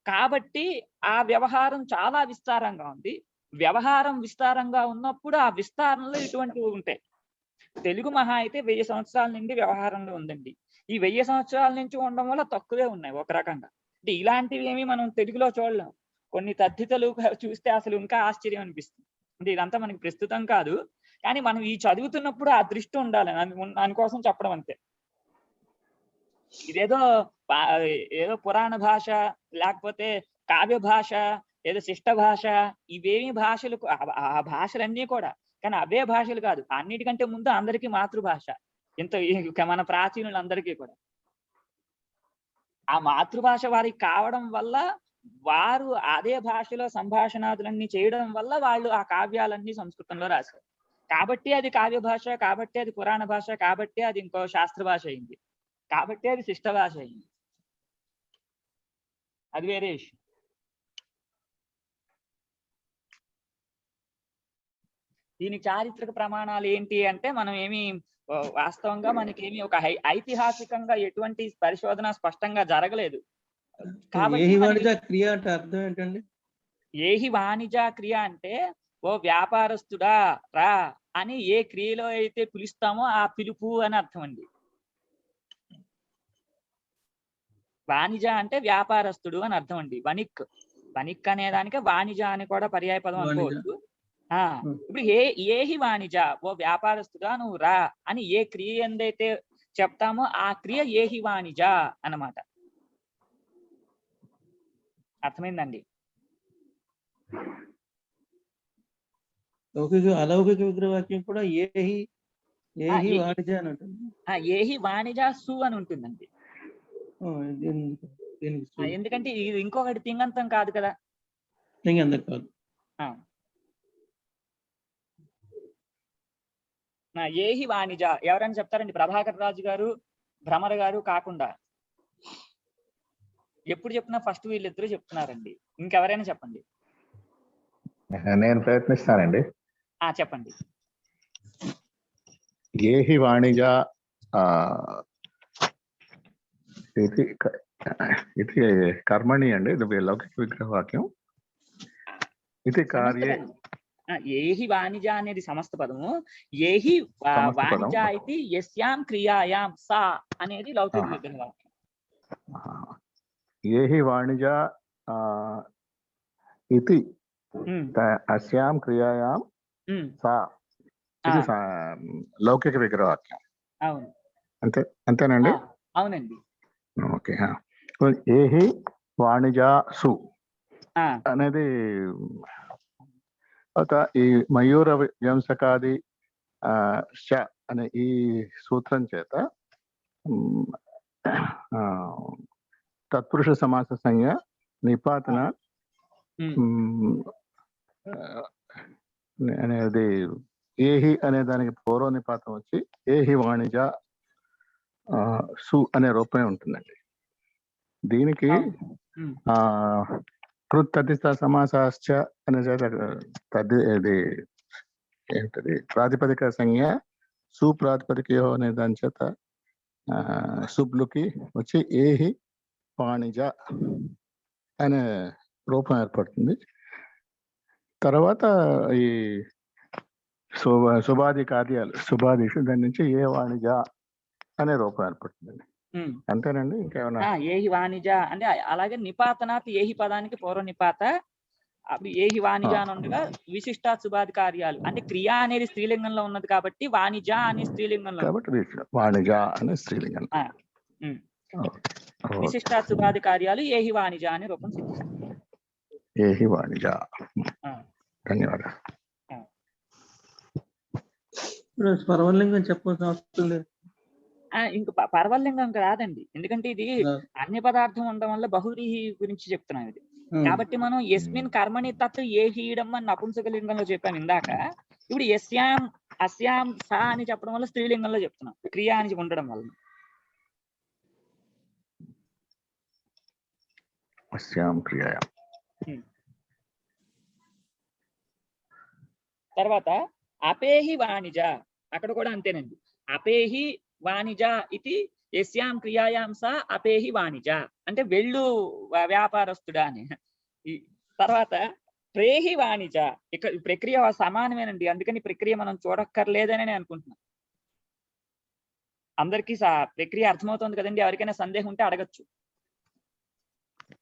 A: కాబట్టి ఆ వ్యవహారం చాలా విస్తారంగా ఉంది. వ్యవహారం విస్తారంగా ఉన్నప్పుడు ఆ విస్తారంలో ఇటువంటివి ఉంటాయి. తెలుగు మహా అయితే 1000 సంవత్సరాల నుండి వ్యవహారంలో ఉందండి. ఈ 1000 సంవత్సరాల నుంచి ఉండడం వల్ల తక్కువే ఉన్నాయి ఒక రకంగా. అంటే ఇలాంటివి ఏమి మనం తెలుగులో చూడలేం. కొన్ని తద్ధితలు చూస్తే అసలు ఇంకా ఆశ్చర్యం అనిపిస్తుంది. అంటే ఇదంతా మనకి ప్రస్తుతం కాదు, కానీ మనం ఈ చదువుతున్నప్పుడు ఆ దృష్టి ఉండాలి దానికోసం చెప్పడం అంతే. ఇదేదో ఏదో పురాణ భాష, లేకపోతే కావ్య భాష, ఏదో శిష్ట భాష, ఇవేమి భాషలు, ఆ భాషలన్నీ కూడా, కానీ అవే భాషలు కాదు. అన్నిటికంటే ముందు అందరికీ మాతృభాష. మన ప్రాచీనులందరికీ కూడా ఆ మాతృభాష వారికి కావడం వల్ల, వారు అదే భాషలో సంభాషణాదులన్నీ చేయడం వల్ల వాళ్ళు ఆ కావ్యాలన్నీ సంస్కృతంలో రాశారు. కాబట్టి అది కావ్య భాష, కాబట్టి అది పురాణ భాష, కాబట్టి అది ఇంకో శాస్త్ర భాష అయింది, కాబట్టి అది శిష్ట భాష అయింది. అది వేరే విషయం. దీని చారిత్రక ప్రమాణాలు ఏంటి అంటే, మనం ఏమి వాస్తవంగా మనకేమి ఒక ఐతిహాసికంగా ఎటువంటి పరిశోధన స్పష్టంగా జరగలేదు.
D: ఏహి వాణిజ క్రియ అంటే అర్థం ఏంటండి?
A: ఏహి వాణిజ క్రియ అంటే, ఓ వ్యాపారస్తుడా రా అని ఏ క్రియలో అయితే పిలుస్తామో ఆ పిలుపు అని అర్థం అండి. వాణిజ అంటే వ్యాపారస్తుడు అని అర్థం అండి. వణిక్, వణిక్ అనే దానికి వాణిజ అని కూడా పర్యాయ పదం అనుకోవచ్చు. ఇప్పుడు ఏహి వాణిజ, ఓ వ్యాపారస్తుడా నువ్వు రా అని ఏ క్రియ ఎందైతే చెప్తామో ఆ క్రియ ఏహి వాణిజ అన్నమాట. అర్థమైందండి?
D: అలౌకిక విగ్రహవాక్యం కూడా ఏహి వాణిజ అని ఉంటుంది.
A: ఏహి వాణిజ సు అని ఉంటుందండి. ఎందుకంటే ఇది ఇంకొకటి తింగంతం కాదు కదా.
D: తింగంతం కాదు.
A: ఏహి వాణిజ ఎవరైనా చెప్తారండి? ప్రభాకర్ రాజు గారు, భ్రమర గారు కాకుండా ఎప్పుడు చెప్పినా ఫస్ట్ వీళ్ళిద్దరూ చెప్తున్నారండి. ఇంకెవరైనా చెప్పండి.
I: నేను ప్రయత్నిస్తానండి.
A: చెప్పండి.
I: ఏహి వాణిజ ఇది కర్మణి అండి, ఇది లౌకిక విగ్రహవాక్యం. ఇది కార్యే.
A: ఏహి వాణిజ అనేది సమస్త పదము. ఏహి వాణిజ అయితే యస్యాం క్రియాయాం సా అనేది లౌకిక విగ్రహవాక్యం.
I: ఏహి వాణిజ ఇది అస్యాం క్రియాయాం సా, ఇది లౌకిక విగ్రహవాక్యం.
A: అవును,
I: అంతేనండి?
A: అవునండి.
I: ఓకే. ఏహి వాణిజ సు అనేది ఒక ఈ మయూర వ్యంసకాది శ అనే ఈ సూత్రం చేత తత్పురుష సమాస సంజ్ఞ నిపాతన అనేది ఏహి అనే దానికి పూర్వ నిపాతం వచ్చి ఏహి వాణిజ సు అనే రూపమే ఉంటుందండి. దీనికి కృతదిత సమాసాశ్చ అనే చేత ఇది ఏంటది ప్రాతిపదిక సంజ్ఞ సుప్రాతిపదికయో అనే దాని చేత సుబ్లుకి వచ్చి ఏహి వాణిజ అనే రూపం ఏర్పడుతుంది. తర్వాత ఈ శుభాది కార్యాలు, శుభాదిషు, దాని నుంచి ఏ వాణిజ అనే రూపం ఏర్పడుతుందండి. అంతేనండి? ఇంకేమన్నా?
A: ఏహి వాణిజ అంటే అలాగే నిపాతనాత్ ఏహి పదానికి పూర్వ నిపాత, ఏహి వాణిజ అని ఉండగా విశిష్ట శుభాది కార్యాలు అంటే క్రియ అనేది స్త్రీలింగంలో ఉన్నది కాబట్టి వాణిజ అనే స్త్రీలింగంలో,
I: వాణిజ అనే స్త్రీలింగం.
A: విశిష్ట శుభాది కార్యాలు ఏహి వాణిజ అనే రూపం సిద్ధిస్తుంది.
I: ఏహి వాణిజ. ధన్యవాదాలు.
D: పర్వలింగం చెప్పాల్సిన అవసరం లేదు.
A: ఇంకా పర్వలింగం రాదండి, ఎందుకంటే ఇది అన్య పదార్థం ఉండడం వల్ల బహువ్రీహి గురించి చెప్తున్నాం ఇది. కాబట్టి మనం యస్మిన్ కర్మణి తత్ ఏహీయడం అని నపుంసకలింగంలో చెప్పాను ఇందాక. ఇప్పుడు యస్యాం అస్యాం సా అని చెప్పడం వల్ల స్త్రీలింగంలో చెప్తున్నాం, క్రియ అని ఉండడం వల్ల. తర్వాత అపేహి వాణిజ, అక్కడ కూడా అంతేనండి. అపేహి వాణిజ ఇది యస్యాం క్రియాయాం సా అపేహి వాణిజ అంటే వెళ్ళు వ్యాపారస్తుడా అని. తర్వాత ప్రేహి వాణిజ, ఇక్కడ ప్రక్రియ సమానమేనండి, అందుకని ప్రక్రియ మనం చూడక్కర్లేదని నేను అనుకుంటున్నాను. అందరికీ ప్రక్రియ అర్థమవుతుంది కదండి. ఎవరికైనా సందేహం ఉంటే అడగచ్చు.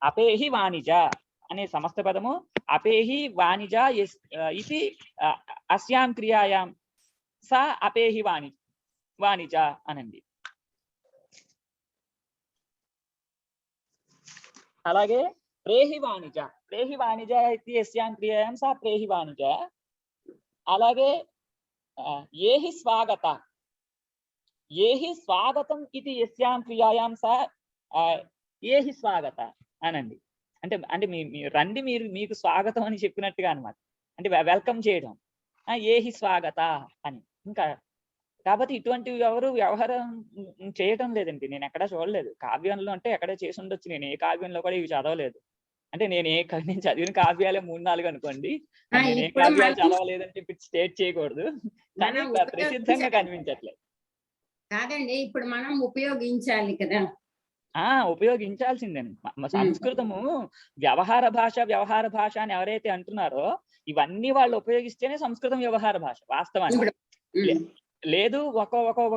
A: అపేహి వాణిజ అనే సమస్త పదము అపేహి వాణిజ ఇది అస్యాం క్రియాయాం సా అపేహి వాణిజ అనండి. అలాగే ప్రేహి వాణిజ ఇది యస్యాం క్రియాయాం సా ప్రేహి వాణిజ. అలాగే ఏహి స్వాగతం ఇది యస్యాం క్రియాయాం సా ఏహి స్వాగత అనండి. అంటే అంటే రండి, మీకు స్వాగతం అని చెప్పినట్టుగా అనమాట. అంటే వెల్కమ్ చేయడం, ఏహి స్వాగత అని. ఇంకా కాబట్టి ఇటువంటి ఎవరు వ్యవహారం చేయటం లేదండి. నేను ఎక్కడా చూడలేదు. కావ్యంలో అంటే ఎక్కడే చేసి ఉండొచ్చు. నేను ఏ కావ్యంలో కూడా ఇవి చదవలేదు. అంటే నేను చదివిన కావ్యాలే 3-4 అనుకోండి. నేను ఏ కావ్యాలు చదవలేదని చెప్పి స్టేట్ చేయకూడదు. కానీ ప్రసిద్ధంగా కనిపించట్లేదు
E: కాదండి. ఇప్పుడు మనం ఉపయోగించాలి కదా.
A: ఉపయోగించాల్సిందేనండి. సంస్కృతము వ్యవహార భాష అని ఎవరైతే అంటున్నారో ఇవన్నీ వాళ్ళు ఉపయోగిస్తేనే సంస్కృతం వ్యవహార భాష వాస్తవానికి. లేదు ఒక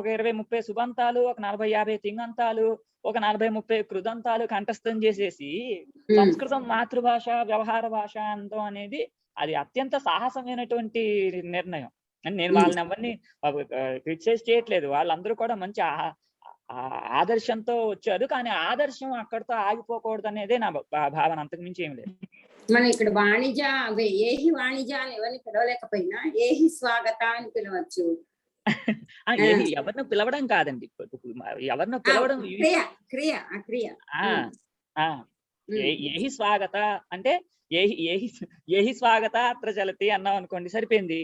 A: 20-30 సుబంతాలు, ఒక 40-50 తింగంతాలు, ఒక 40-30 కృదంతాలు కంఠస్థం చేసేసి సంస్కృతం మాతృభాష వ్యవహార భాష అంతం అనేది అది అత్యంత సాహసమైనటువంటి నిర్ణయం. అని నేను వాళ్ళని ఎవరిని క్రిటిసైజ్ చేయట్లేదు. వాళ్ళందరూ కూడా మంచి ఆదర్శంతో వచ్చారు. కానీ ఆదర్శం అక్కడితో ఆగిపోకూడదు అనేదే నా భావన. అంతకు మించి ఏం లేదు.
E: మనం ఇక్కడ వాణిజ ఏహి వాణిజ అని ఎవరిని పిలవలేకపోయినా ఏహి స్వాగత అని పిలవచ్చు.
A: ఎవరిని పిలవడం కాదండి, ఎవరిని పిలవడం
E: క్రియ.
A: ఏహి స్వాగత అంటే ఏహి స్వాగత అత్ర చలతి అన్నాం అనుకోండి, సరిపోయింది.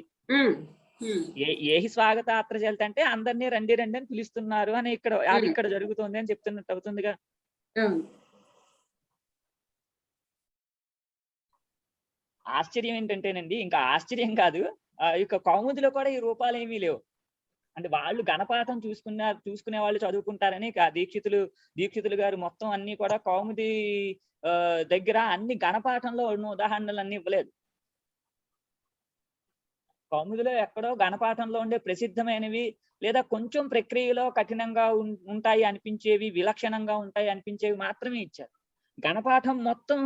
A: ఏహి స్వాగత అత్ర చలతి అంటే అందరినీ రండి రండి అని పిలుస్తున్నారు అని ఇక్కడ జరుగుతుంది అని చెప్తున్నట్టు అవుతుందిగా. ఆశ్చర్యం ఏంటంటేనండి, ఇంకా ఆశ్చర్యం కాదు, ఇక కౌముదిలో కూడా ఈ రూపాలు ఏమీ లేవు. అంటే వాళ్ళు గణపాఠం చూసుకునే వాళ్ళు చదువుకుంటారని దీక్షితులు గారు మొత్తం అన్ని కూడా కౌముది దగ్గర అన్ని గణపాఠంలో ఉన్న ఉదాహరణలు అన్ని ఇవ్వలేదు. కౌముదిలో ఎక్కడో గణపాఠంలో ఉండే ప్రసిద్ధమైనవి లేదా కొంచెం ప్రక్రియలో కఠినంగా ఉంటాయి అనిపించేవి, విలక్షణంగా ఉంటాయి అనిపించేవి మాత్రమే ఇచ్చారు. గణపాఠం మొత్తం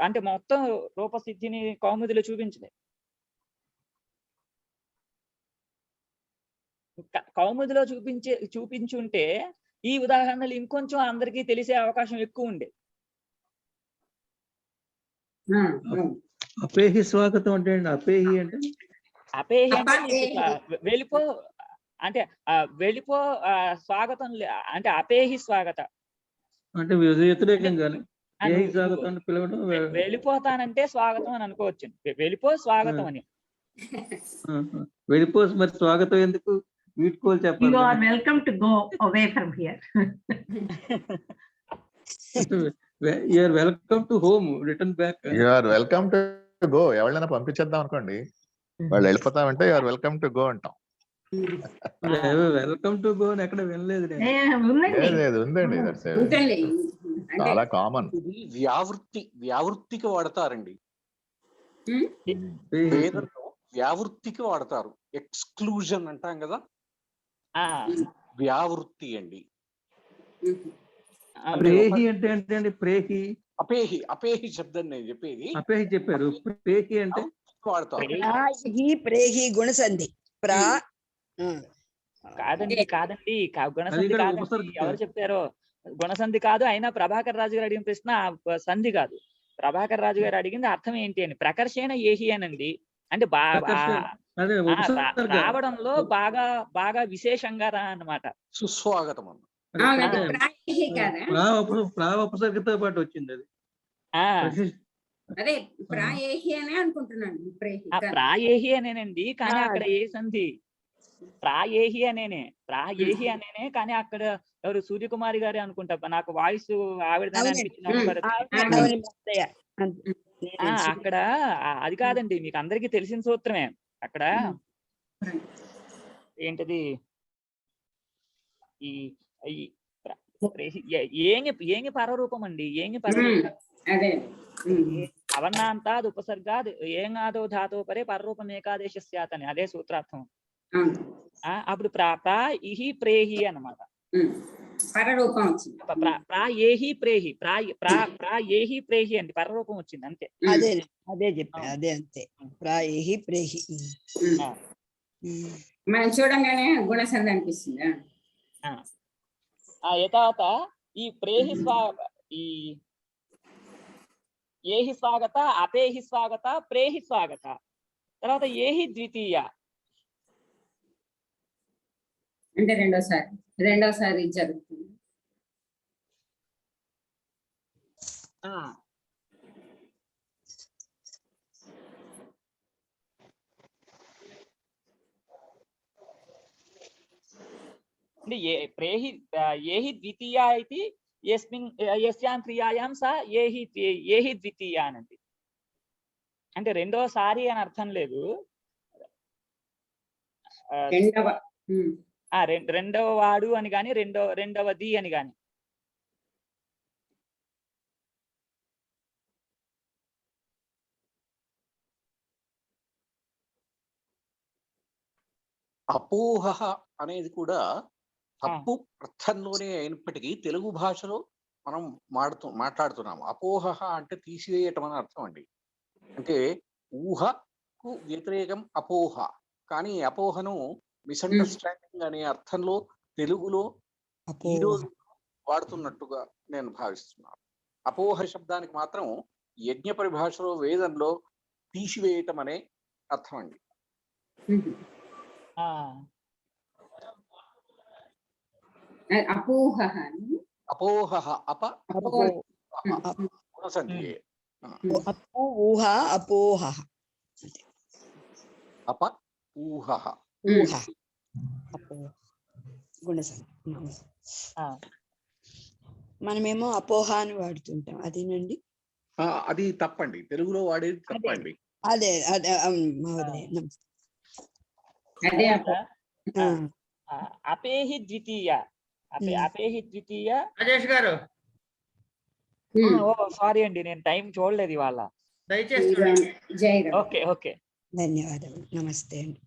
A: అంటే మొత్తం రూపసిద్ధిని కౌముదిలో చూపించలేదు. కౌముదిలో చూపించుంటే ఈ ఉదాహరణలు ఇంకొంచెం అందరికీ తెలిసే అవకాశం ఎక్కువ ఉండేది.
D: అపేహి స్వాగతం అంటే అపేహి అంటే
A: వెళ్ళిపో అంటే వెళ్ళిపో స్వాగతం అంటే అపేహి స్వాగత
D: అంటే వ్యతిరేకంగానే
A: వెళ్ళిపోతానంటే స్వాగతం అని అనుకోవచ్చు. వెళ్ళిపో స్వాగతం అని.
D: వెళ్ళిపో మరి స్వాగతం ఎందుకు? వీడ్కోలు చెప్పాలి.
B: You are welcome to go away from here.
D: You are welcome to home, return back.
I: You are welcome to go. ఎవరైనా పంపించేద్దాం అనుకోండి, వాళ్ళు వెళ్ళిపోతామంటే you are welcome to go అంటాం.
D: వెల్కమ్ టు గో ఎక్కడ వినలేదు.
I: ఉందండి, చాలా కామన్.
J: వ్యావృత్తికి వాడతారండి. వ్యావృత్తికి వాడతారు. ఎక్స్క్లూజన్ అంటాం కదా, వ్యావృత్తి అండి.
D: ప్రేహి అంటే ఏంటండి? ప్రేహి
J: అపేహి శబ్దం నేను చెప్పేది.
D: అపేహి చెప్పారు. ప్రేహి అంటే
J: వాడతారు.
F: ప్రేహి గుణసంధి.
A: కాదండి గుణసంధి కాదండి. ఎవరు చెప్పారో గుణసంధి కాదు. అయినా ప్రభాకర్ రాజు గారు అడిగిన ప్రశ్న సంధి కాదు. ప్రభాకర్ రాజు గారు అడిగింది అర్థం ఏంటి అని. ప్రకర్షణ ఏహి అనండి. అంటే రావడంలో బాగా విశేషంగా రా అన్నమాట.
J: సుస్వాగతం
D: ఉపసర్గతో పాటు వచ్చింది అది.
E: అదే ప్రాయేహి అనే అనుకుంటున్నాను.
A: ప్రాయేహి అనేనండి, కానీ అక్కడ ఏ సంధి? ప్రాయేహి అనేనే కానీ అక్కడ ఎవరు సూర్యకుమారి గారే అనుకుంటా. నాకు వాయిస్ ఆవిడదని అనిపించిన అక్కడ అది కాదండి. మీకు అందరికీ తెలిసిన సూత్రమే. అక్కడ ఏంటది, ఏంగి పరరూపం అండి. ఏంగి పరరూపం అవర్ణాంతాద్ ఉపసర్గాద్ ఏంగాదో ధాతో పరే పరరూపం ఏకాదేశ స్యాత్ అని అదే సూత్రార్థం.
E: అవును.
A: అప్పుడు ప్రా ప్రా ఇహి ప్రేహి అన్నమాట.
E: పరరూపం వచ్చింది.
A: ప్రా ఏహి ప్రేహి, ప్రా ఏహి ప్రేహి అండి, పరరూపం వచ్చింది అంతే.
F: అదే అదే చెప్పా, అదే అంతే. ప్రాయేహి ప్రేహి.
E: మనం చూడంగానే గుణసంధి అనిపిస్తుంది.
A: యథాత ఈ ప్రేహి ఈ ఏహి స్వాగత, అపేహి స్వాగత, ప్రేహి స్వాగత, తర్వాత ఏహి ద్వితీయ
E: అంటే రెండోసారి జరుగుతుంది.
A: అంటే ఏహి ద్వితీయ ఇది యస్యాం క్రియాయాం సా ఏహి ద్వితీయ అనండి. అంటే రెండోసారి అని అర్థం లేదు, రెండవ వాడు అని గాని రెండవది అని గాని.
J: అపోహ అనేది కూడా తప్పు అర్థంలోనే అయినప్పటికీ తెలుగు భాషలో మనం మాట్లాడుతున్నాము. అపోహ అంటే తీసివేయటం అని అర్థం అండి. అంటే ఊహకు వ్యతిరేకం అపోహ. కానీ అపోహను మిస్అండర్స్టాండింగ్ అనే అర్థంలో తెలుగులో ఈరోజు వాడుతున్నట్టుగా నేను భావిస్తున్నాను. అపోహ శబ్దానికి మాత్రం యజ్ఞ పరిభాషలో వేదంలో తీసివేయటం అనే అర్థం అండి.
E: అపోహ
J: గుణసంధి.
F: ఊహ అపోహ
J: ఊహ
F: గుణసంధి. మనమేమో అపోహ అని వాడుతుంటాం, అదేనండి.
J: అది తప్పండి, తెలుగులో వాడేది తప్పండి.
F: అదే అదే
A: అపేహి ద్వితీయ, అపేహి ద్వితీయ.
G: రాజేష్ గారు,
A: సారీ అండి, నేను టైం చూడలేదు ఇవాళ.
G: దయచేసి
E: జై రామ్.
A: ఓకే.
F: ధన్యవాదాలు. నమస్తే అండి.